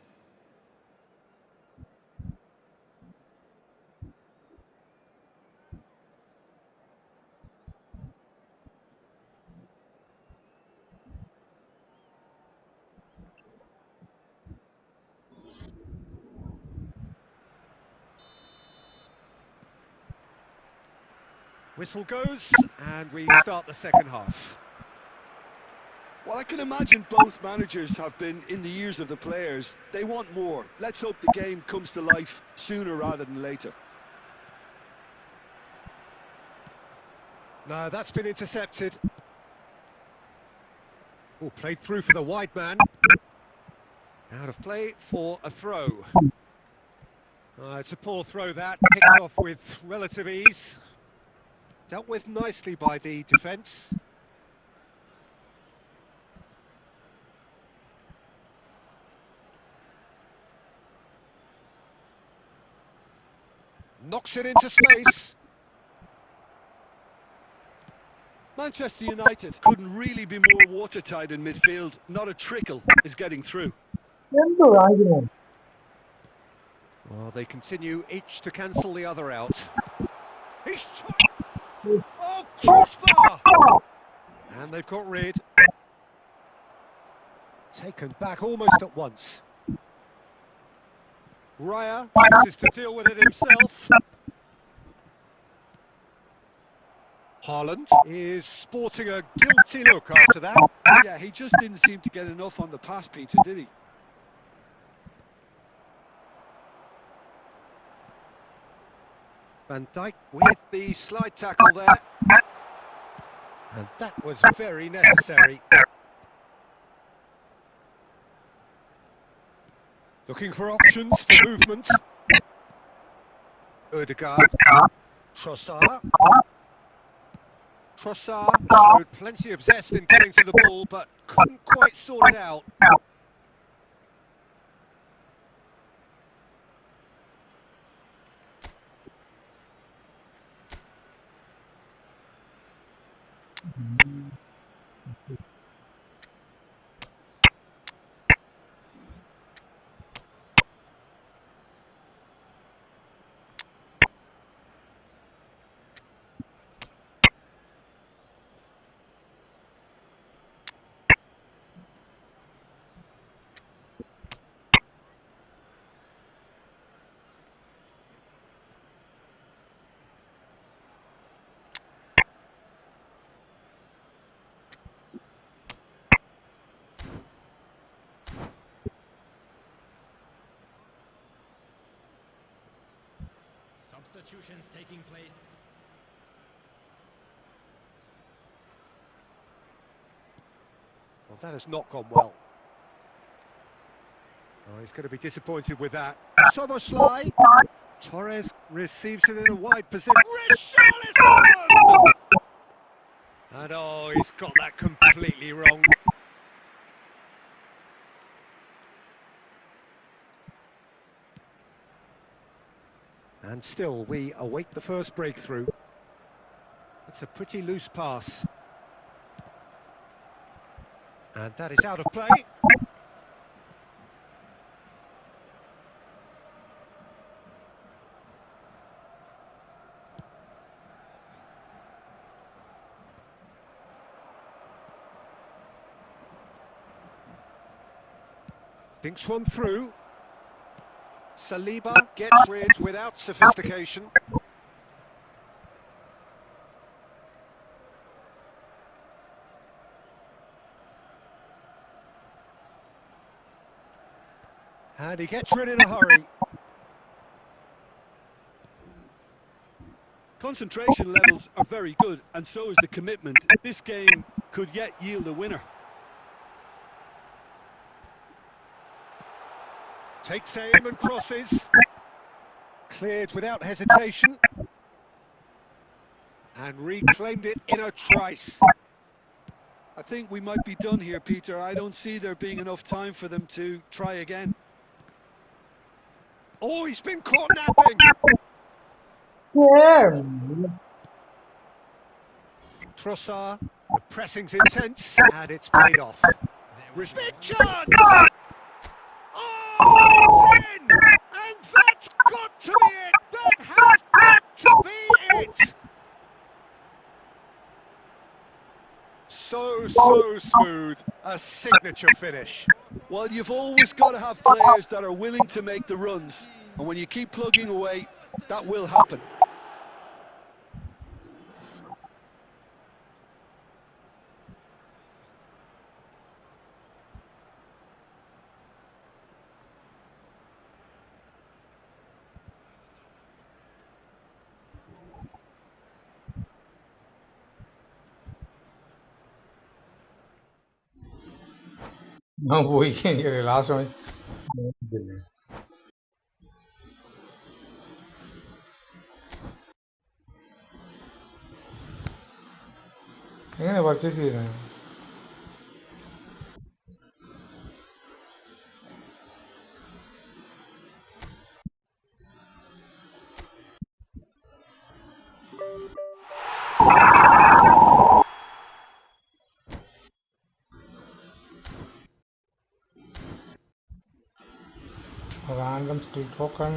A: Whistle goes, and we start the second half.
B: Well, I can imagine both managers have been in the ears of the players. They want more. Let's hope the game comes to life sooner rather than later.
A: No, that's been intercepted. Oh, played through for the wide man. Out of play for a throw. It's a poor throw that, picked off with relative ease. Dealt with nicely by the defence. Knocks it into space.
B: Manchester United couldn't really be more watertight in midfield. Not a trickle is getting through.
A: Well, they continue each to cancel the other out. He's shot. Oh, crossbar! And they've got rid. Taken back almost at once. Raya chooses to deal with it himself. Haaland is sporting a guilty look after that.
B: Yeah, he just didn't seem to get enough on the pass, Peter, did he?
A: Van Dijk with the slide tackle there. And that was very necessary. Looking for options for movement. Ødegaard. Trossard. Trossard showed plenty of zest in getting to the ball, but couldn't quite sort it out.
C: Substitutions taking place.
A: Well, that has not gone well. Oh, he's going to be disappointed with that. Soboslai. Torres receives it in a wide position. Richarlison! And oh, he's got that completely wrong. And still, we await the first breakthrough. It's a pretty loose pass. And that is out of play. Thinks one through. Saliba gets rid without sophistication. And he gets rid in a hurry.
B: Concentration levels are very good, and so is the commitment. This game could yet yield a winner.
A: Takes aim and crosses. Cleared without hesitation. And reclaimed it in a trice.
B: I think we might be done here, Peter. I don't see there being enough time for them to try again.
A: Oh, he's been caught napping.
D: Yeah.
A: Trossard, the pressing's intense, and it's paid off. Big chance! Oh, it's in! And that's got to be it! That has got to be it! So smooth, a signature finish.
B: Well, you've always got to have players that are willing to make the runs, and when you keep plugging away, that will happen.
D: No പോയി last സമയം എങ്ങനെ purchase ചെയ്യുന്നത്? Random still token.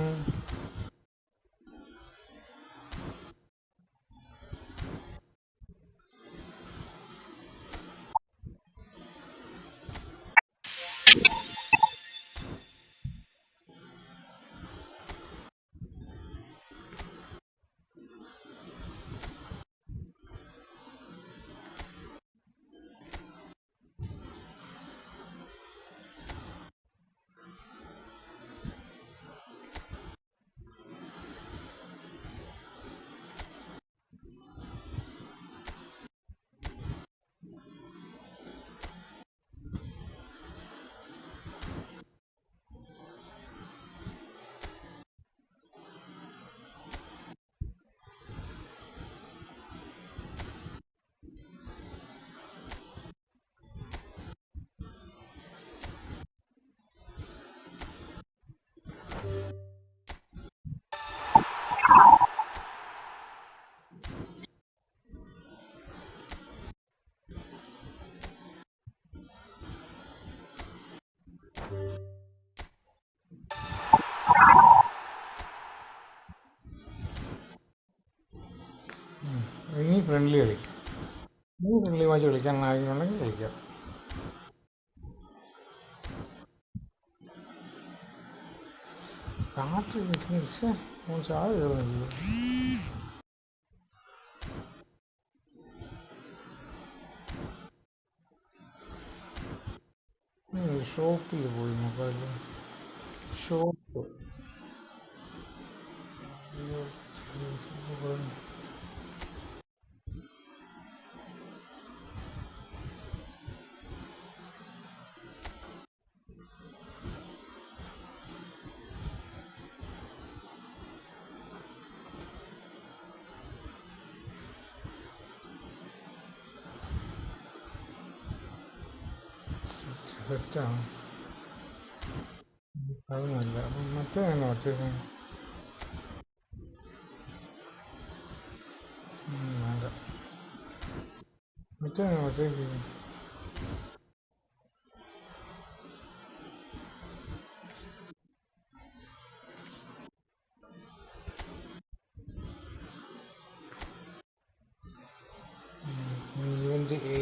D: ഇനി friendly കളിക്കാം. ഇനി friendly match കളിക്കാൻ ആഗ്രഹമുണ്ടെങ്കിൽ കളിക്കാം. ക്ലാസ് ചായ കയറുന്നില്ല. ഷോപ്പിൽ പോയി നോക്കാമല്ലോ. ഷോപ്പ് സെറ്റാണ്. അത് നല്ല. അപ്പം മറ്റേ തന്നെ പർച്ചേസ് വേണ്ട. മറ്റേ തന്നെ പർച്ചേസ് ചെയ്യും. ഇവന്റ് എ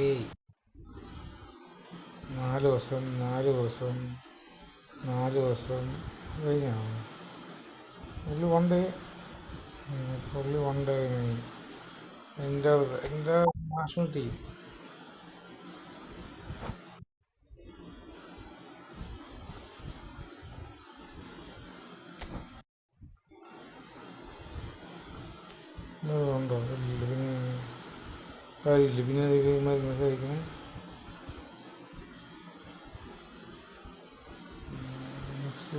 D: 4 ദിവസം കഴിഞ്ഞാണ്. only one day. only one day കഴിഞ്ഞ്. എൻ്റെ നാഷണൽ ടീം ഉണ്ടോ? കാര്യമില്ല. പിന്നെ മെസ്സേജ് അയക്കണേ. നെക്സ്റ്റ്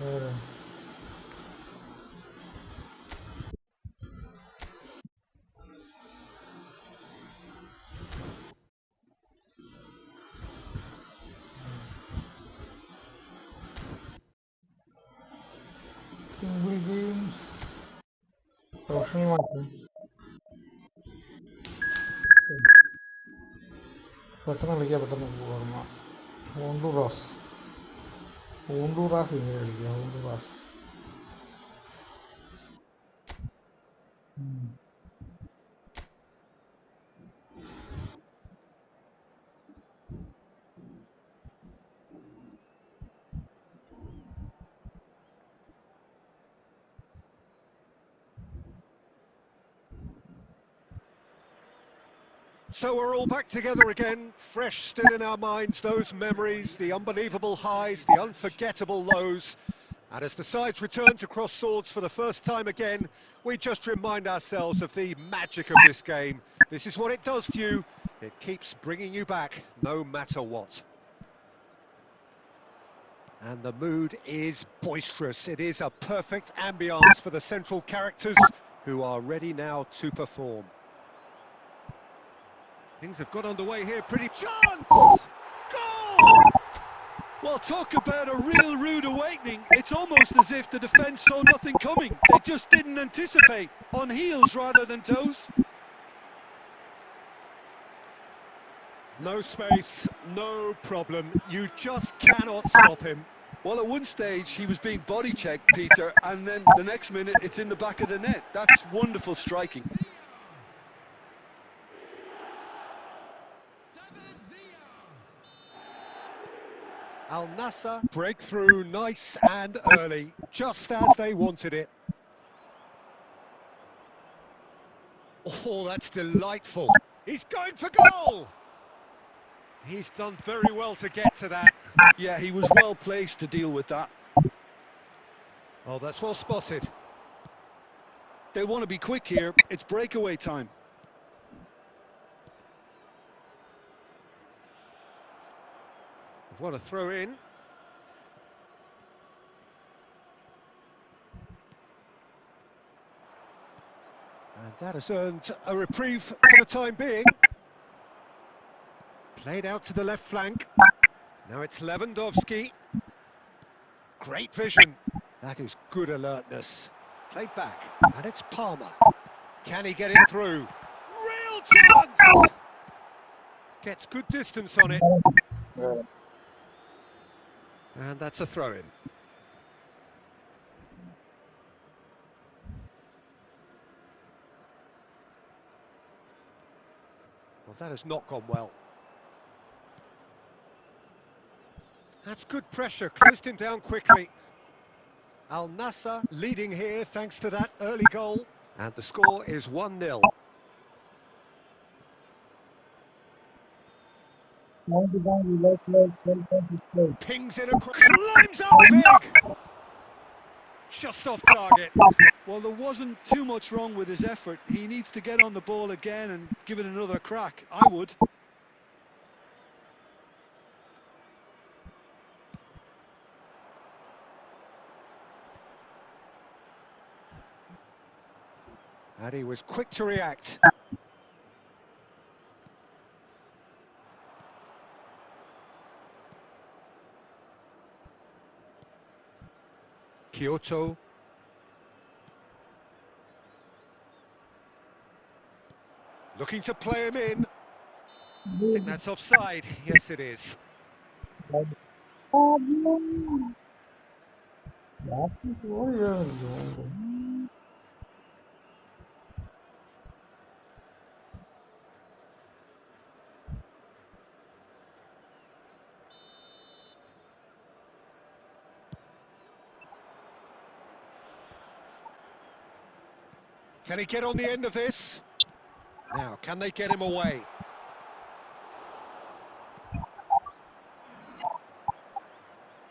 D: വേറെ പ്രൊഫഷണൽ മാറ്റി പെട്ടെന്ന് കളിക്കുക, പെട്ടെന്ന് ഓർമ്മ. ഹോണ്ടുറാസ് ഇങ്ങനെ കളിക്കുക, Honduras.
A: So we're all back together again, fresh still in our minds, those memories, the unbelievable highs, the unforgettable lows. And as the sides return to cross swords for the first time again, we just remind ourselves of the magic of this game. This is what it does to you. It keeps bringing you back, no matter what. And the mood is boisterous. It is a perfect ambience for the central characters who are ready now to perform. Things have got underway here, pretty chance! Goal!
B: Well, talk about a real rude awakening. It's almost as if the defence saw nothing coming. They just didn't anticipate. On heels rather than toes.
A: No space, no problem. You just cannot stop him.
B: Well, at one stage he was being body checked, Peter, and then the next minute it's in the back of the net. That's wonderful striking.
A: Al Nassr breakthrough, nice and early, just as they wanted it. Oh, that's delightful. He's going for goal! He's done very well to get to that.
B: Yeah, he was well placed to deal with that.
A: Oh, that's well spotted.
B: They want to be quick here. It's breakaway time.
A: What a throw in. And that has earned a reprieve for the time being. Played out to the left flank. Now it's Lewandowski. Great vision. That is good alertness. Played back. And it's Palmer. Can he get it through? Real chance! Gets good distance on it. And that's a throw-in. Well, that has not gone well. That's good pressure, closed him down quickly. Al Nassr leading here thanks to that early goal. And the score is 1-0. Pings in a climbs up big! Just off target.
B: Well, there wasn't too much wrong with his effort. He needs to get on the ball again and give it another crack. I would.
A: And he was quick to react. Kyoto. Looking to play him in. I think that's offside. Yes, it is. Can he get on the end of this? Now, can they get him away?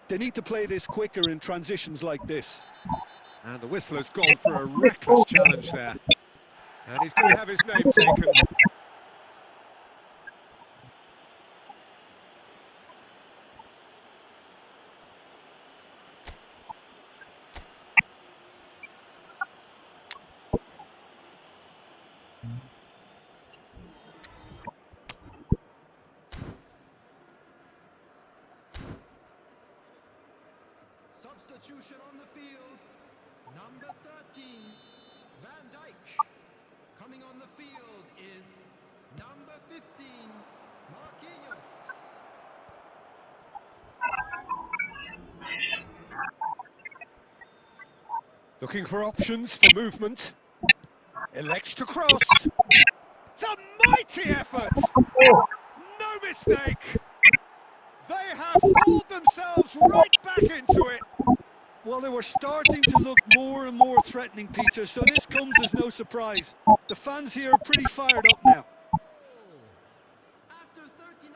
B: They need to play this quicker in transitions like this.
A: And the whistler's gone for a reckless challenge there. And he's going to have his name taken.
C: Substitution on the field. Number 13. Van Dijk. Coming on the field is number 15, Marquinhos.
A: Looking for options for movement. Elects to cross. It's a mighty effort. No mistake. They have hauled themselves right back into it.
B: Well, they were starting to look more and more threatening, Peter, so this comes as no surprise. The fans here are pretty fired up now.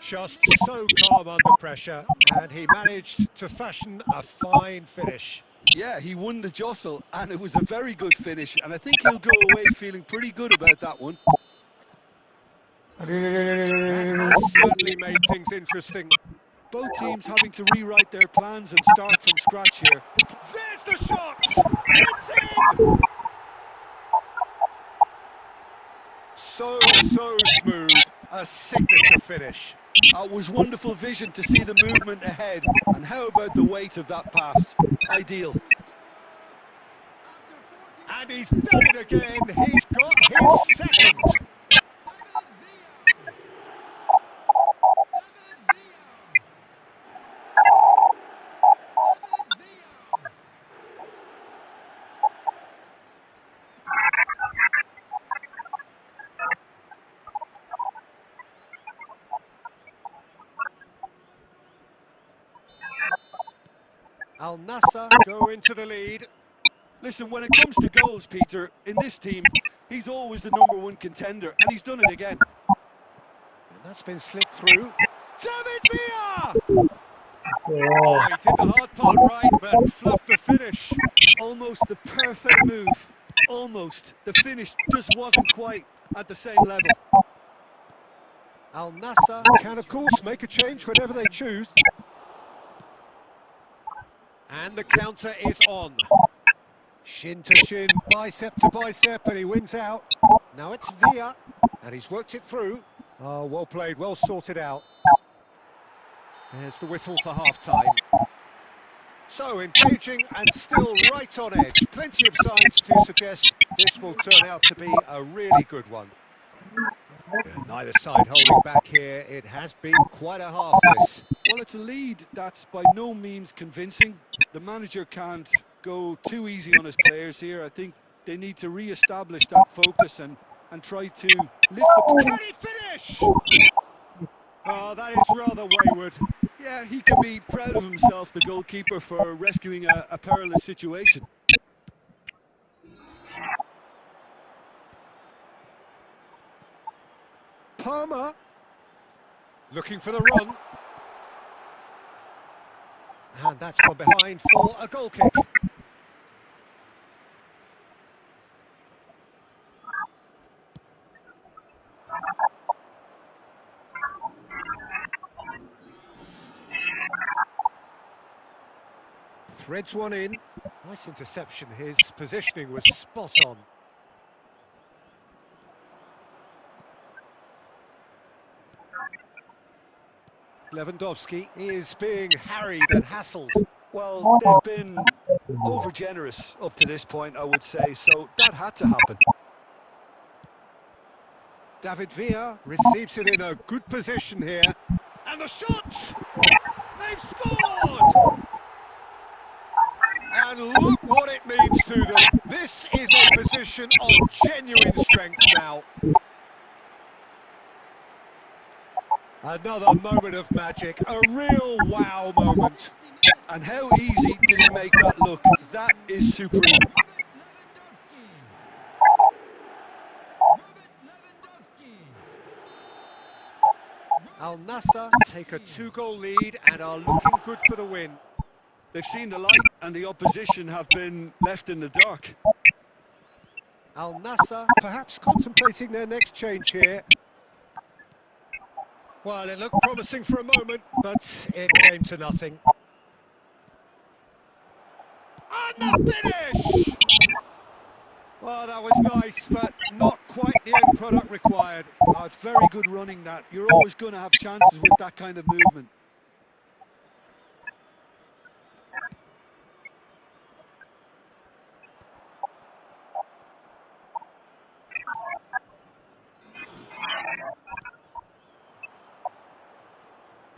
A: Just so calm under pressure, and he managed to fashion a fine finish.
B: Yeah, he won the jostle, and it was a very good finish, and I think he'll go away feeling pretty good about that one.
A: That has certainly made things interesting.
B: Both teams having to rewrite their plans and start from scratch here.
A: There's the shot! It's in! So smooth. A signature finish.
B: It was wonderful vision to see the movement ahead, and how about the weight of that pass? Ideal.
A: And he's done it again. He's got his second. Al Nassr go into the lead.
B: Listen, when it comes to goals, Peter, in this team, he's always the #1 contender, and he's done it again.
A: And that's been slipped through. David Villa! Oh, he did the hard part right, but fluffed the finish.
B: Almost the perfect move. Almost. The finish just wasn't quite at the same level.
A: Al Nassr can, of course, make a change whenever they choose. And the counter is on. Shin to shin, bicep to bicep, and he wins out. Now it's Villa, and he's worked it through. Oh, well played, well sorted out. There's the whistle for half-time. So, engaging and still right on edge. Plenty of signs to suggest this will turn out to be a really good one. Neither side holding back here. It has been quite a half, this.
B: Well, it's a lead that's by no means convincing. The manager can't go too easy on his players here. I think they need to re-establish that focus and try to lift the...
A: Can he finish? Oh, that is rather wayward.
B: Yeah, he can be proud of himself, the goalkeeper, for rescuing a perilous situation.
A: Palmer looking for the run. And that's gone behind for a goal kick. Threads one in. Nice interception. His positioning was spot on. Lewandowski is being harried and hassled.
B: Well, they've been over-generous up to this point, I would say, so that had to happen.
A: David Villa receives it in a good position here. And the shot! They've scored! And look what it means to them. This is a position of genuine strength now. Another moment of magic, a real wow moment.
B: And how easy did he make that look? That is supreme.
A: Al Nassr take a 2-goal lead and are looking good for the win.
B: They've seen the light and the opposition have been left in the dark.
A: Al Nassr perhaps contemplating their next change here. Well, it looked promising for a moment, but it came to nothing. And the finish! Well, that was nice, but not quite the end product required.
B: Oh, it's very good running that. You're always going to have chances with that kind of movement.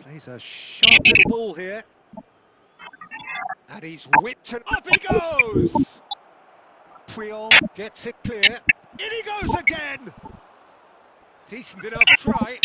A: Plays a sharp little ball here. And he's whipped and up he goes! Priol gets it clear. In he goes again! Decent enough try.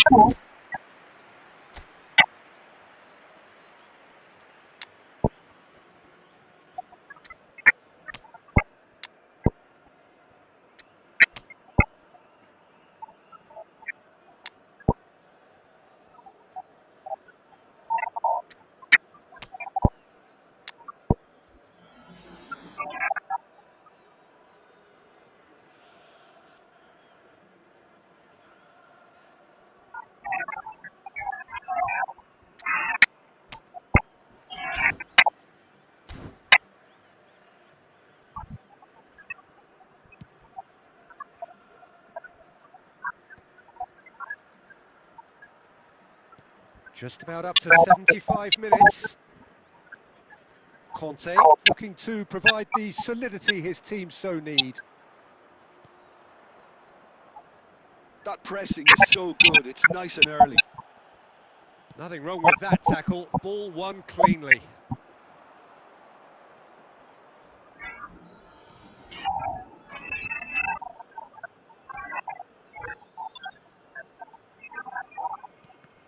A: Just about up to 75 minutes. Conte looking to provide the solidity his team so need.
B: That pressing is so good, it's nice and early.
A: Nothing wrong with that tackle, ball won cleanly.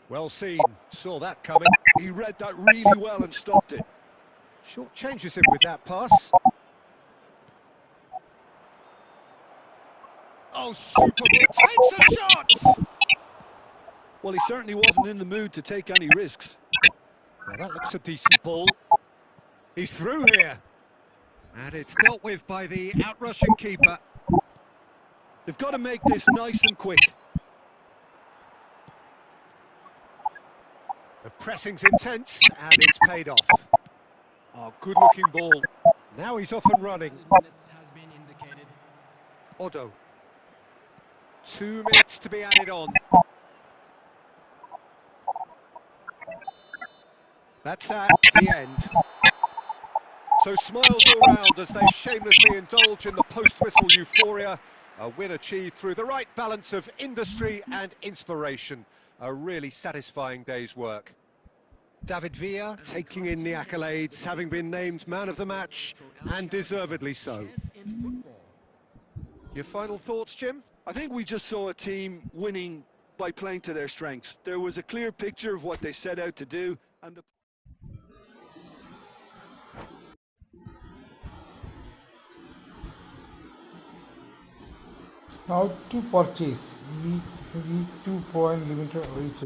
A: Well seen, saw that coming.
B: He read that really well and stopped it.
A: Short changes him with that pass. Oh, super, takes a shot!
B: Well, he certainly wasn't in the mood to take any risks.
A: Well, that looks a decent ball. He's through here. And it's dealt with by the out-rushing keeper.
B: They've got to make this nice and quick.
A: The pressing's intense, and it's paid off. Oh, good-looking ball. Now he's off and running.
C: Has been indicated.
A: Odo. 2 minutes to be added on. That's that, the end. So smiles all round as they shamelessly indulge in the post-whistle euphoria. A win achieved through the right balance of industry and inspiration. A really satisfying day's work. David Villa taking in the accolades, having been named man of the match, and deservedly so. Your final thoughts, Jim?
B: I think we just saw a team winning by playing to their strengths. There was a clear picture of what they set out to do, and the
D: How to purchase V2 point limited reach.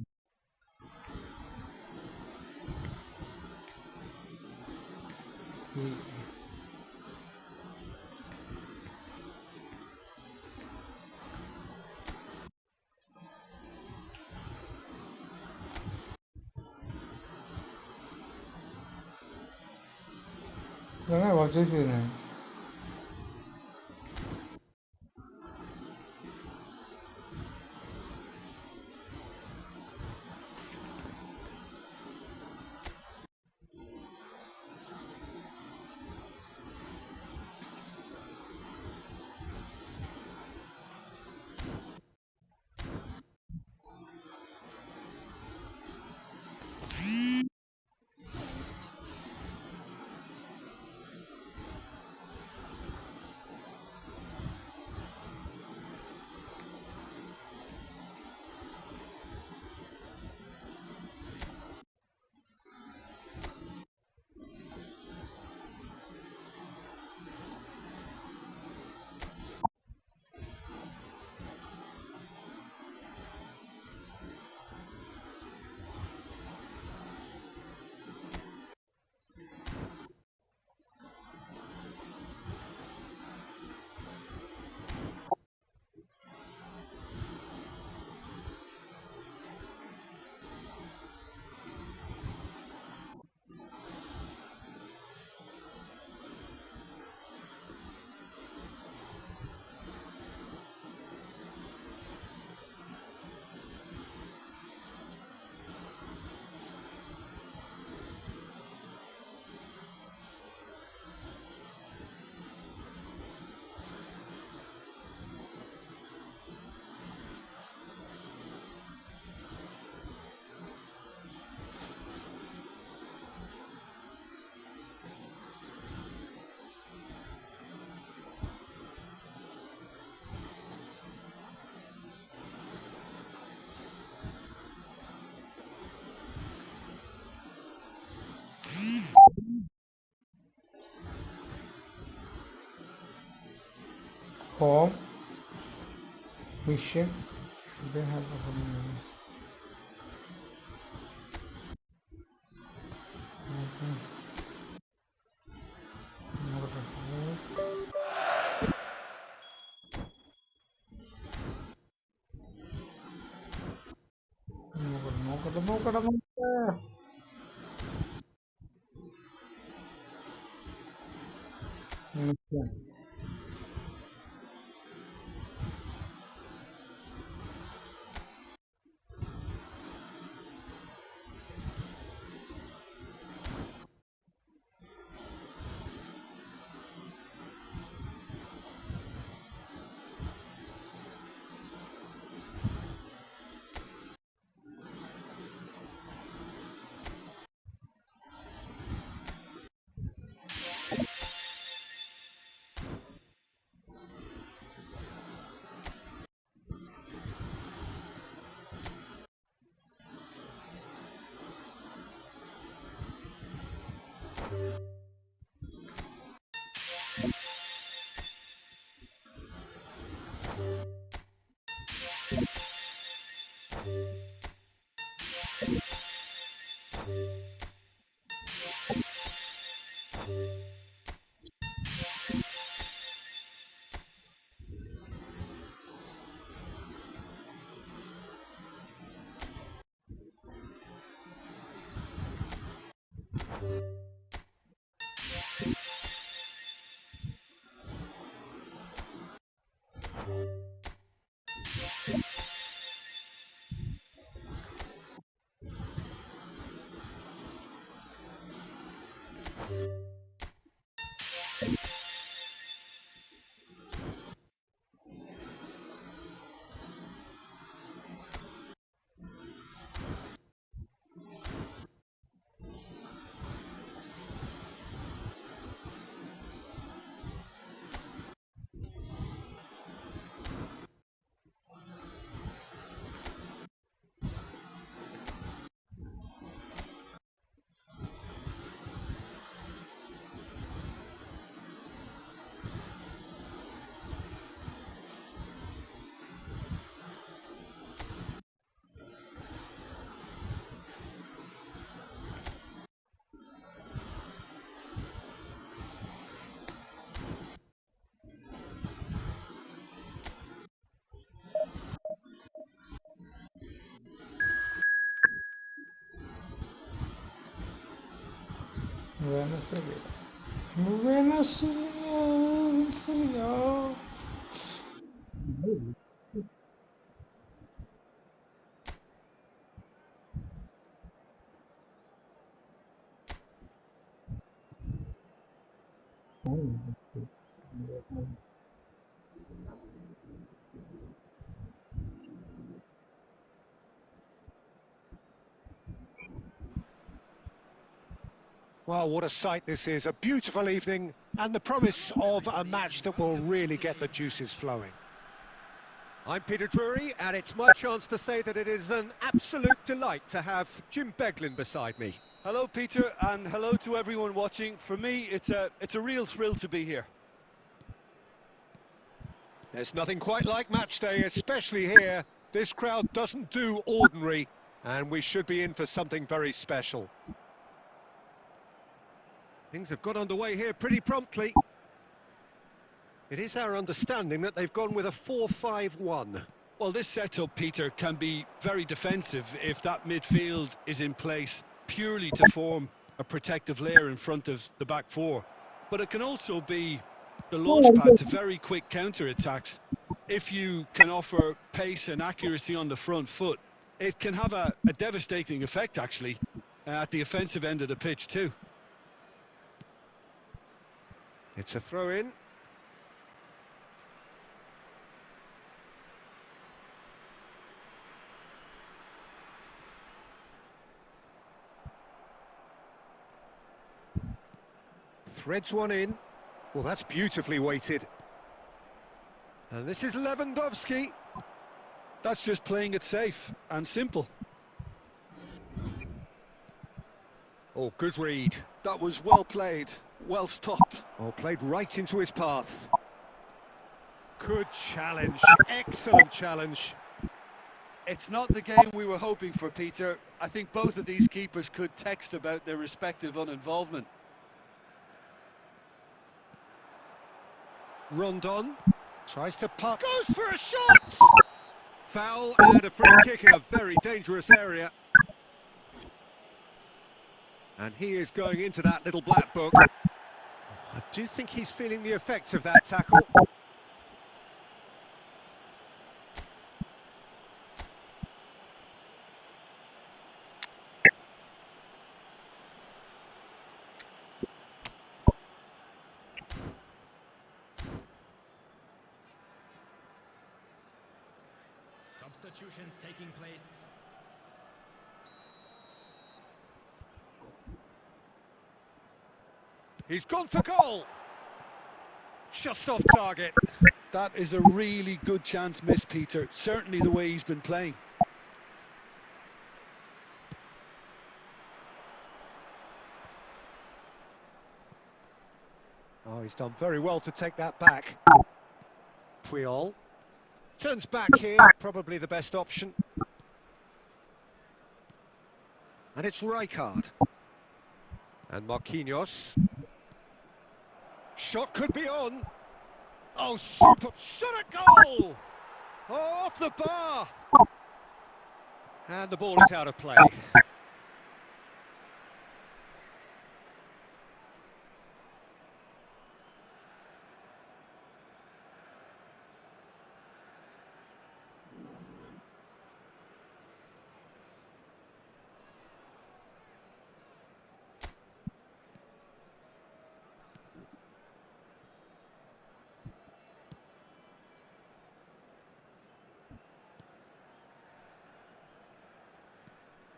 D: എങ്ങനെ purchase ചെയ്യുന്നത്? home, vision. They have performance. നോക്കട്ടെ. Venezuela.
A: Well, what a sight this is. A beautiful evening and the promise of a match that will really get the juices flowing. I'm Peter Drury, and it's my chance to say that it is an absolute delight to have Jim Beglin beside me.
B: Hello, Peter, and hello to everyone watching. For me, it's a real thrill to be here.
A: There's nothing quite like match day, especially here. This crowd doesn't do ordinary, and we should be in for something very special. Things have got underway here pretty promptly. It is our understanding that they've gone with a 4-5-1.
B: Well, this setup, Peter, can be very defensive if that midfield is in place purely to form a protective layer in front of the back four. But it can also be the launchpad to very quick counter-attacks. If you can offer pace and accuracy on the front foot, it can have a devastating effect, actually, at the offensive end of the pitch too.
A: It's a throw-in. Threads one in. Well, that's beautifully weighted. And this is Lewandowski.
B: That's just playing it safe and simple.
A: Oh, good read.
B: That was well played, well stopped.
A: Oh, played right into his path. Good challenge, excellent challenge.
B: It's not the game we were hoping for, Peter. I think both of these keepers could text about their respective uninvolvement.
A: Rondon tries to puck, goes for a shot! Foul and a free kick in a very dangerous area. And he is going into that little black book. I do think he's feeling the effects of that tackle.
C: Substitutions taking place.
A: He's gone for goal. Just off target.
B: That is a really good chance missed, Peter. Certainly the way he's been playing.
A: Oh, he's done very well to take that back. Puyol turns back here, probably the best option. And it's Rijkaard. And Marquinhos. Shot could be on. Oh, super shot at goal! Oh, off the bar! And the ball is out of play.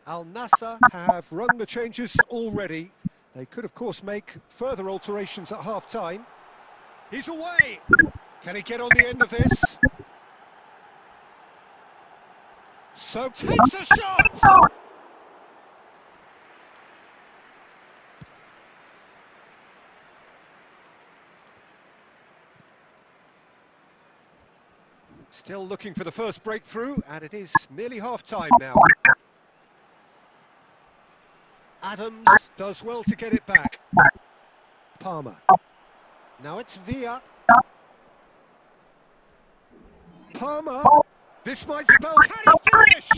A: Al Nassr have run the changes already. They could, of course, make further alterations at half-time. He's away! Can he get on the end of this? So takes a shot! Still looking for the first breakthrough, and it is nearly half-time now. Adams does well to get it back. Palmer. Now it's Villa. Palmer. This might spell, can he finish?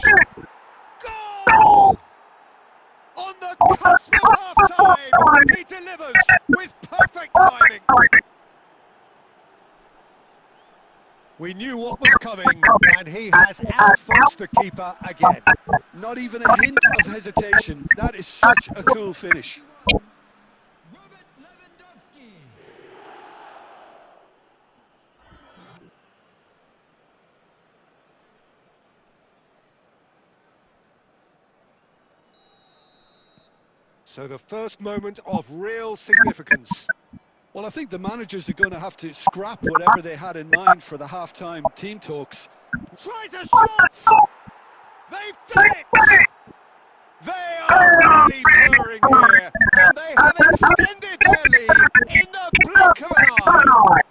A: Goal! On the cusp of half-time, he delivers with perfect timing. We knew what was coming, and he has outfoxed the keeper again.
B: Not even a hint of hesitation. That is such a cool finish.
C: Robert Lewandowski.
A: So the first moment of real significance.
B: Well, I think the managers are going to have to scrap whatever they had in mind for the half-time team talks.
A: Tries a shot! They've done it! They are really purring here, and they have extended their lead in the blink of an eye.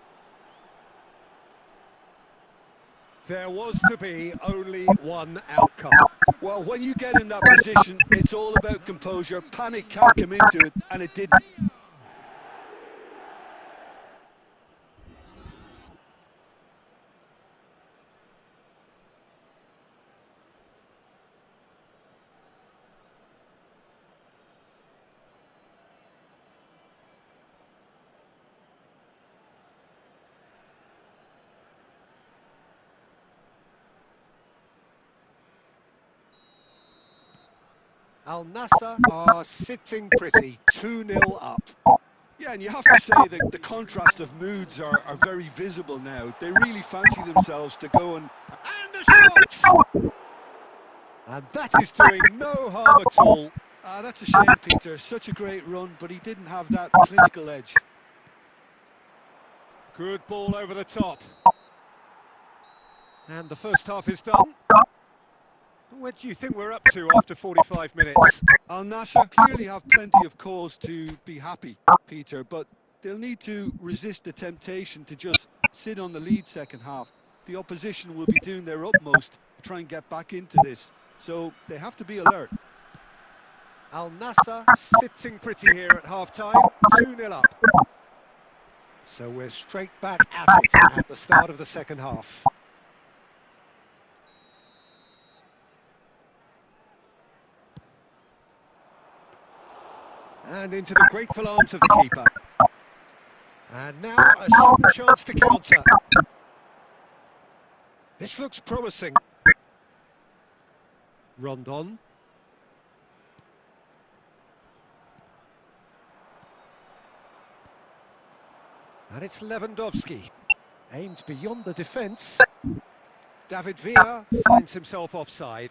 A: There was to be only one outcome.
B: Well, when you get in that position, it's all about composure. Panic can't come into it, and it didn't.
A: Al Nassr are sitting pretty, 2-0 up.
B: Yeah, and you have to say that the contrast of moods are very visible now. They really fancy themselves to go and...
A: And a shot! And that is doing no harm at all.
B: That's a shame, Peter. Such a great run, but he didn't have that clinical edge.
A: Good ball over the top. And the first half is done. Where do you think we're up to after 45 minutes?
B: Al Nassr clearly have plenty of cause to be happy, Peter, but They'll need to resist the temptation to just sit on the lead second half. The opposition will be doing their utmost to try and get back into this, so they have to be alert.
A: Al Nassr sitting pretty here at half-time, 2-0 up. So we're straight back at it at the start of the second half. And into the grateful arms of the keeper. And now a sudden chance to counter. This looks promising. Rondon. And it's Lewandowski. Aimed beyond the defence. David Villa finds himself offside.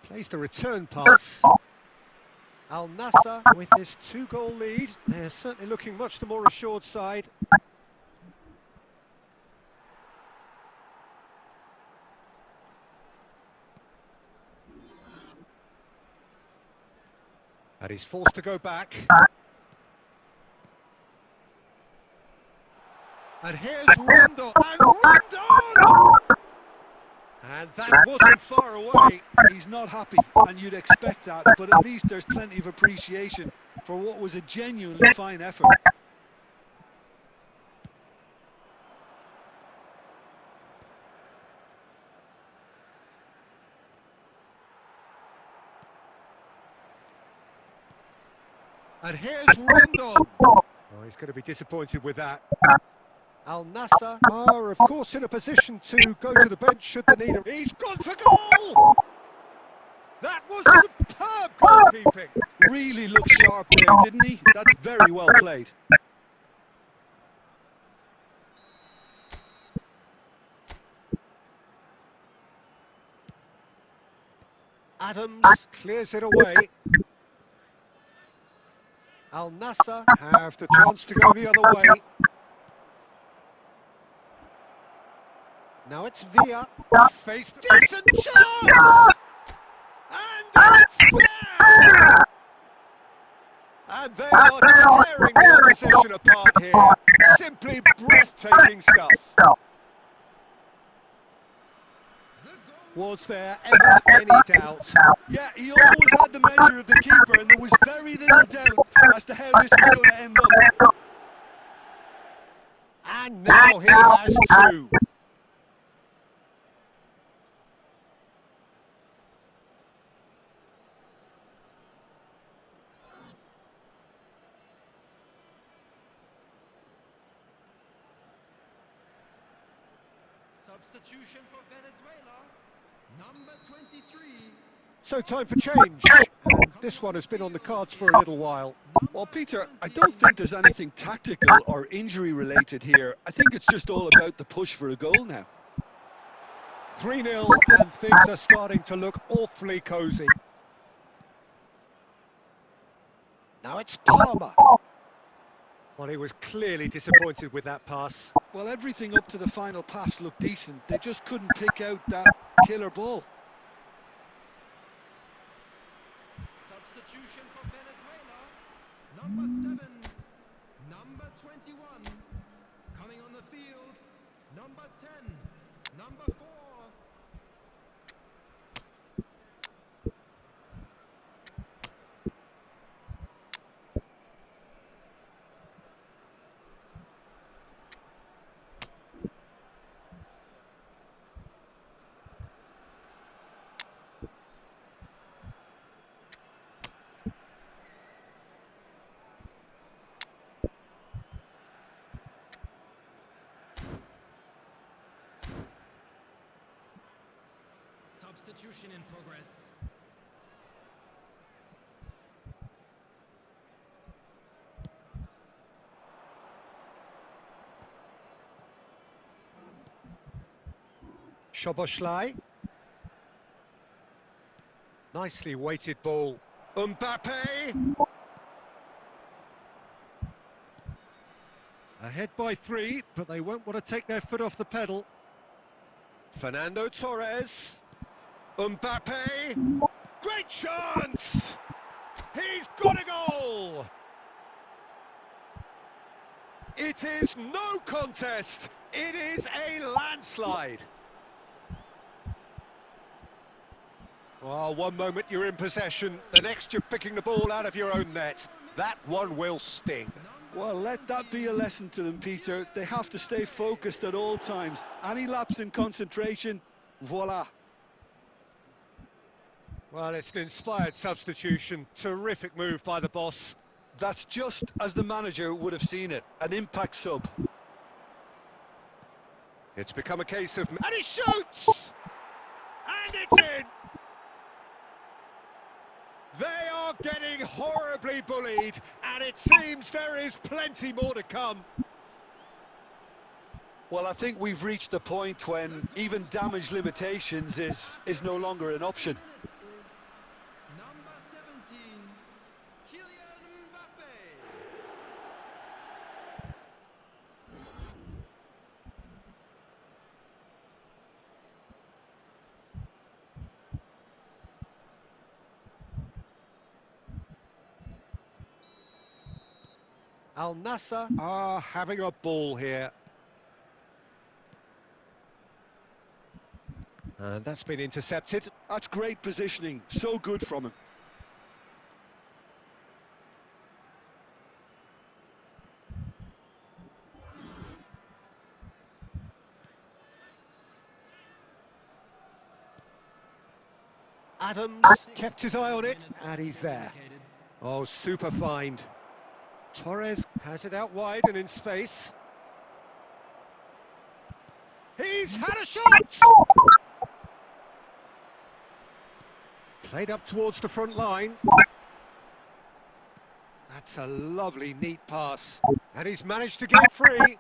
A: Plays the return pass. Al Nassr with this 2-goal lead. They're certainly looking much the more assured side. And he's forced to go back. And here's Rondon. And Rondon! And that wasn't far away.
B: He's not happy, and you'd expect that, but at least there's plenty of appreciation for what was a genuinely fine effort.
A: And here's Rondon. Oh, he's going to be disappointed with that. Al Nassr are, of course, in a position to go to the bench should they need him. He's gone for goal! That was superb goalkeeping.
B: Really looked sharp there, didn't he? That's very well played.
A: Adams clears it away. Al Nassr have the chance to go the other way. Now it's Villa. Face decent chance! And it's there! And they are tearing the opposition apart here. Simply breathtaking stuff. Was there ever any doubt?
B: Yeah, he always had the measure of the keeper, and there was very little doubt as to how this was going to end up.
A: And now he has two.
C: Substitution for Venezuela, number 23.
A: So time for change. And this one has been on the cards for a little while.
B: Well, Peter, I don't think there's anything tactical or injury related here. I think it's just all about the push for a goal now.
A: 3-0 and things are starting to look awfully cosy. Now it's Palmer. Well, he was clearly disappointed with that pass.
B: Well, everything up to the final pass looked decent. They just couldn't pick out that killer ball.
C: Substitution for Venezuela, number 7, number 21. Coming on the field, number 10, number 4. Substitution in progress.
A: Szoboszlai. Nicely weighted ball. Mbappe. Ahead by 3, but they won't want to take their foot off the pedal. Fernando Torres. Mbappe. Great chance! He's got a goal! It is no contest. It is a landslide. Well, one moment you're in possession, the next you're picking the ball out of your own net. That one will sting.
B: Well, let that be a lesson to them, Peter. They have to stay focused at all times. Any lapse in concentration, voila.
A: Well, it's an inspired substitution. Terrific move by the boss.
B: That's just as the manager would have seen it, an impact sub.
A: It's become a case of... And he shoots! And it's in! They are getting horribly bullied, and it seems there is plenty more to come.
B: Well, I think we've reached the point when even damage limitations is no longer an option.
C: Number 17, Kylian Mbappe.
A: Al Nassr are having a ball here. And that's been intercepted.
B: That's great positioning, so good from him.
A: Adams kept his eye on it, and he's there. Oh, super find. Torres has it out wide and in space. He's had a shot! Played up towards the front line. That's a lovely, neat pass. And he's managed to get free.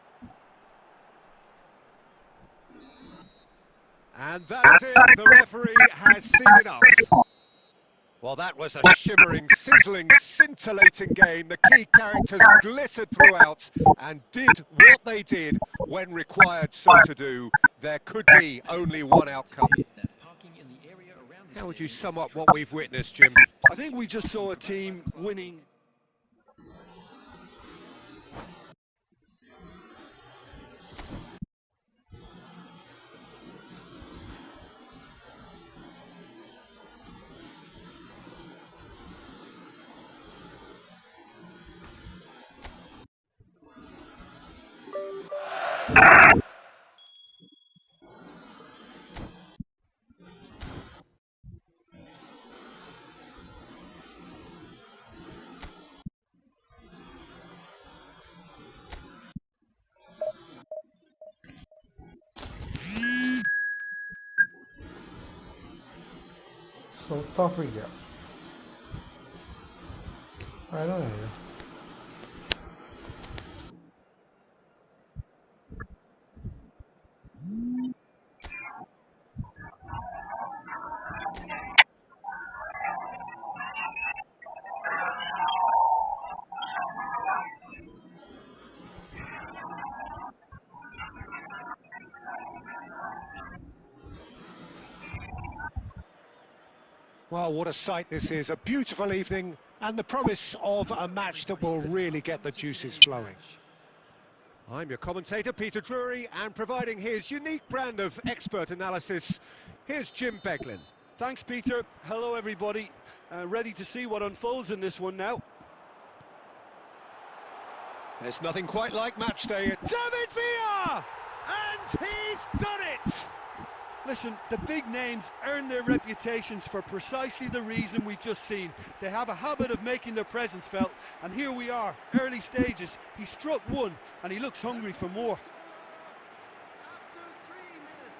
A: And that is it. The referee has seen enough. Well, that was a shimmering, sizzling, scintillating game. The key characters glittered throughout and did what they did when required so to do. There could be only one outcome. How would you sum up what we've witnessed, Jim?
B: I think we just saw a team winning.
D: South Africa. I don't know.
A: Well, what a sight this is. A beautiful evening and the promise of a match that will really get the juices flowing. I'm your commentator, Peter Drury, and providing his unique brand of expert analysis, here's Jim Beglin.
B: Thanks, Peter. Hello, everybody. Ready to see what unfolds in this one now.
A: There's nothing quite like match day. David Villa! And he's done it!
B: Listen, the big names earn their reputations for precisely the reason we've just seen. They have a habit of making their presence felt, and here we are, early stages. He struck one, and he looks hungry for more.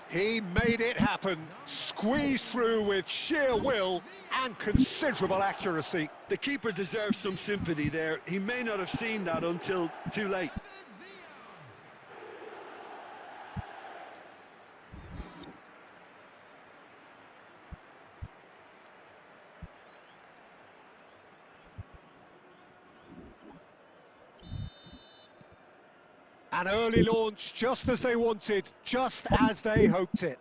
A: He made it happen, squeezed through with sheer will and considerable accuracy.
B: The keeper deserves some sympathy there. He may not have seen that until too late.
A: An early launch, just as they wanted, just as they hoped it.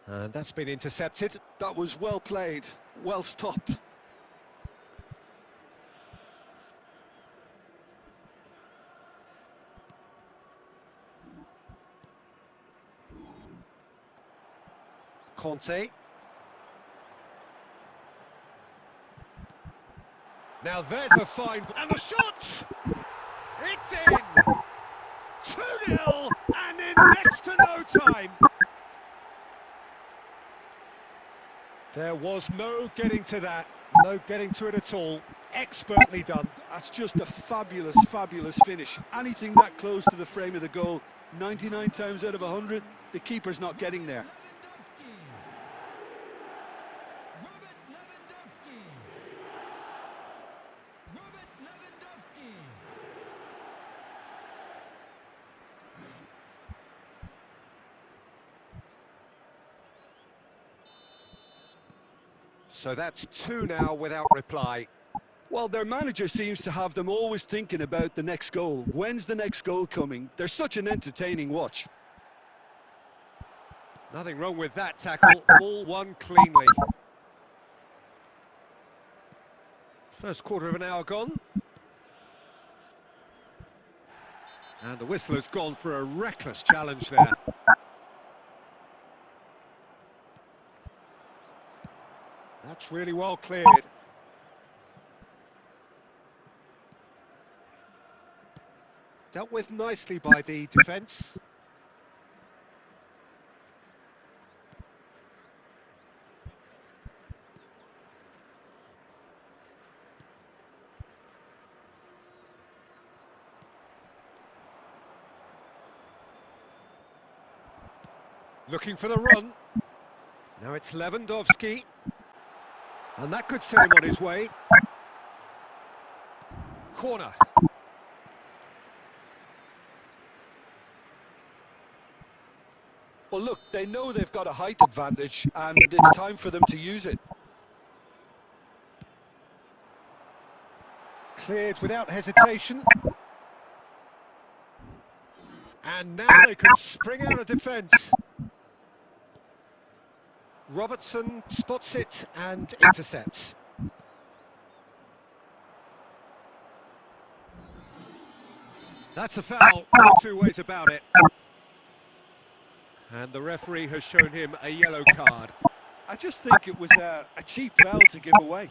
A: And that's been intercepted.
B: That was well played, well stopped.
A: Conte. Now there's a fine... And the shot! It's in! 2-0 and in next to no time. There was no getting to that, no getting to it at all. Expertly done.
B: That's just a fabulous, fabulous finish. Anything that close to the frame of the goal, 99 times out of 100, the keeper's not getting there.
A: So that's 2 now without reply.
B: Well, their manager seems to have them always thinking about the next goal. When's the next goal coming? They're such an entertaining watch.
A: Nothing wrong with that tackle, all won cleanly. First quarter of an hour gone. And the whistle has gone for a reckless challenge there. That's really well cleared. Dealt with nicely by the defence. Looking for the run. Now it's Lewandowski. And that could set him on his way. Corner.
B: Well, look, they know they've got a height advantage, and it's time for them to use it.
A: Cleared without hesitation. And now they can spring out of defence. Robertson spots it and intercepts. That's a foul, no two ways about it. And the referee has shown him a yellow card.
B: I just think it was a cheap foul to give away.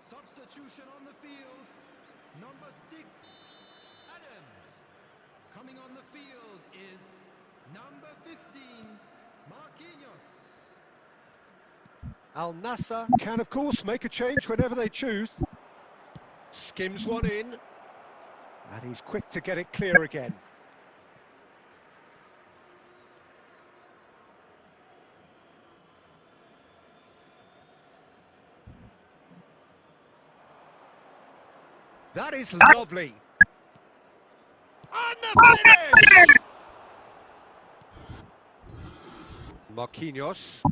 C: Substitution on the field, number 6, Adams. Coming on the field is number 15, Marquinhos.
A: Al Nassr can, of course, make a change whenever they choose. Skims one in. And he's quick to get it clear again. That is lovely. And the finish! Marquinhos.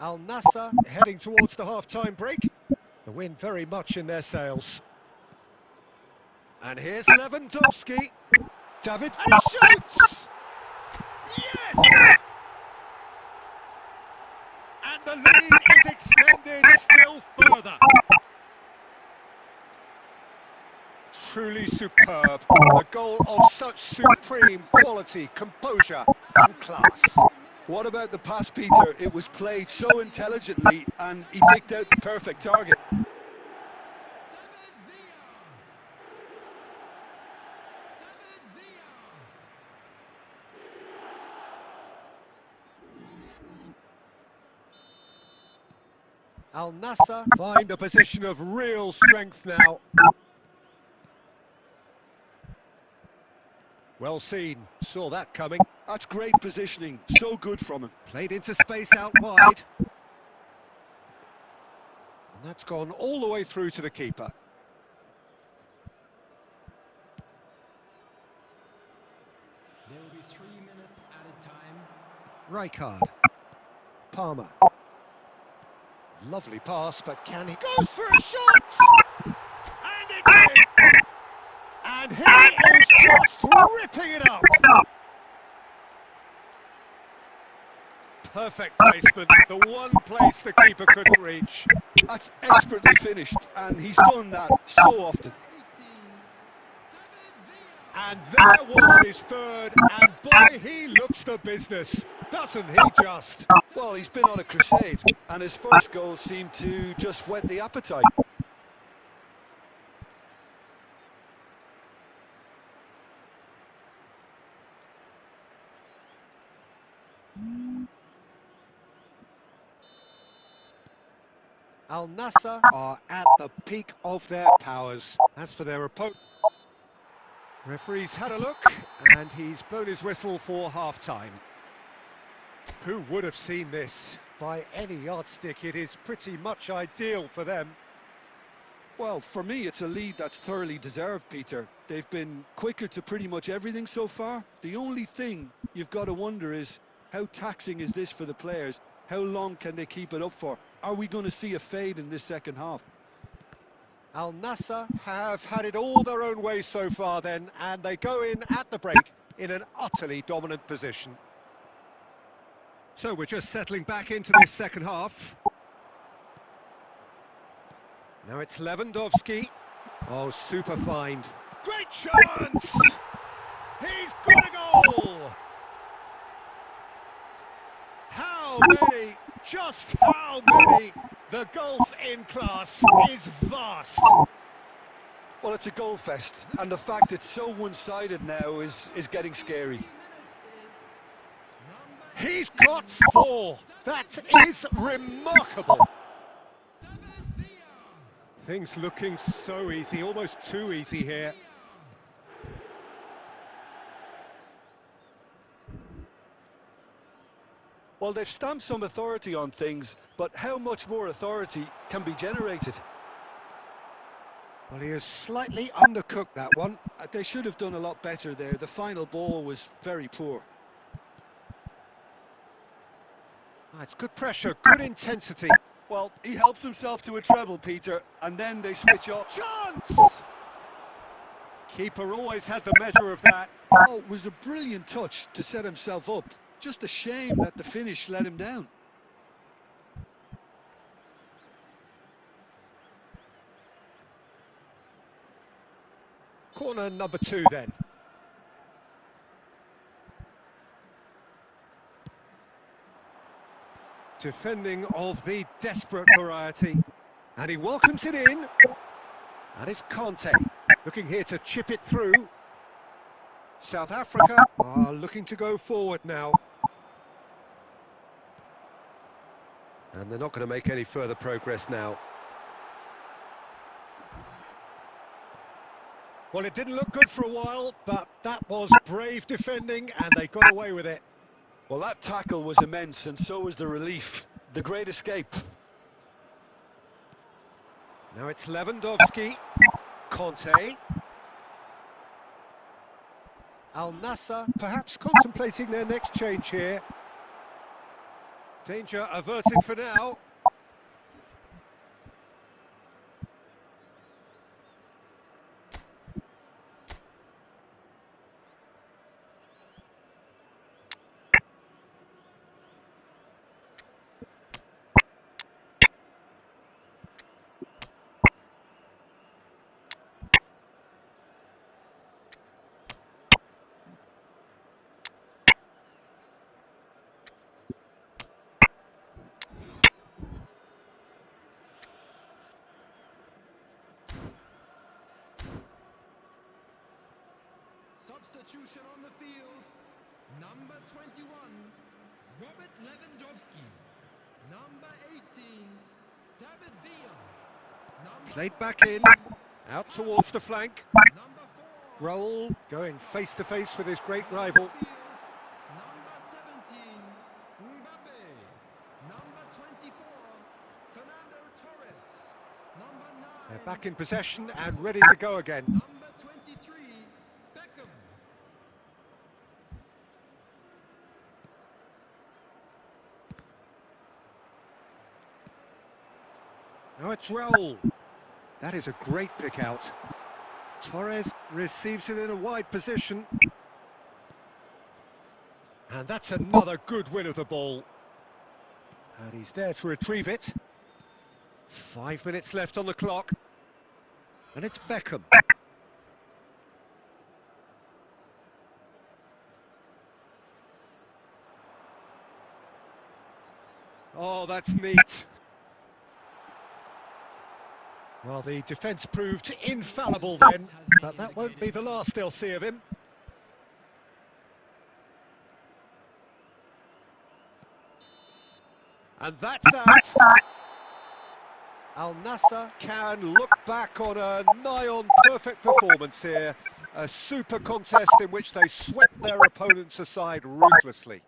A: Al Nassr heading towards the half-time break. The wind very much in their sails. And here's Lewandowski. David, and he shoots! Yes! And the lead is extended still further. Truly superb. A goal of such supreme quality, composure and class.
B: What about the pass, Peter? It was played so intelligently and he picked out the perfect target.
A: Al Nassr find a position of real strength now. Well seen, saw that coming.
B: That's great positioning, so good from him.
A: Played into space out wide. And that's gone all the way through to the keeper.
C: There will be 3 minutes added time.
A: Rijkaard. Palmer. Lovely pass, but can he go for a shot? And it's in! And he is just ripping it up. Perfect placement, the one place the keeper couldn't reach.
B: That's expertly finished, and he's done that so often.
C: 18.
A: And there was his third, and boy, he looks the business, doesn't he just?
B: Well, he's been on a crusade, and his first goal seemed to just whet the appetite.
A: Al Nassr are at the peak of their powers. As for their opponent, referee's had a look, and he's blown his whistle for half-time. Who would have seen this? By any yardstick, it is pretty much ideal for them.
B: Well, for me, it's a lead that's thoroughly deserved, Peter. They've been quicker to pretty much everything so far. The only thing you've got to wonder is, how taxing is this for the players? How long can they keep it up for? Are we going to see a fade in this second half?
A: Al Nassr have had it all their own way so far then, and they go in at the break in an utterly dominant position. So we're just settling back into this second half. Now it's Lewandowski. Oh, super find. Great chance! He's got a goal! How many? Just how many? The gulf in class is vast.
B: Well, it's a goal fest, and the fact it's so one-sided now is getting scary.
A: He's got 4. That is remarkable. Things looking so easy, almost too easy here.
B: Well, they've stamped some authority on things, but how much more authority can be generated?
A: Well, he has slightly undercooked that one.
B: They should have done a lot better there. The final ball was very poor.
A: It's good pressure, good intensity.
B: Well, he helps himself to a treble, Peter, and then they switch off.
A: Chance! Keeper always had the measure of that.
B: Oh, it was a brilliant touch to set himself up. Just a shame that the finish let him down.
A: Corner number 2 then. Defending of the desperate variety. And he welcomes it in. That is Conte, looking here to chip it through. South Africa are looking to go forward now. And they're not going to make any further progress now. Well, it didn't look good for a while, but that was brave defending, and they got away with it.
B: Well, that tackle was immense, and so was the relief. The great escape.
A: Now it's Lewandowski. Conte. Al Nassr perhaps contemplating their next change here. Danger averted for now.
C: Substitution on the field. Number 21, Robert Lewandowski. Number 18, David Villa. Number
A: Played back in. Out towards the flank.
C: Number 4,
A: Roll going face to face with his great rival.
C: field.
A: back in possession and ready to go again.
C: Number 23, Beckham.
A: Now it's Raul. That is a great pick out. Torres receives it in a wide position. And that's another good win of the ball. And he's there to retrieve it. 5 minutes left on the clock. And it's Beckham. Oh, that's neat. Well, the defence proved infallible then, but that won't be the last they'll see of him. And that's out. Al Nassr can look back on a nigh-on perfect performance here. A super contest in which they swept their opponents aside ruthlessly.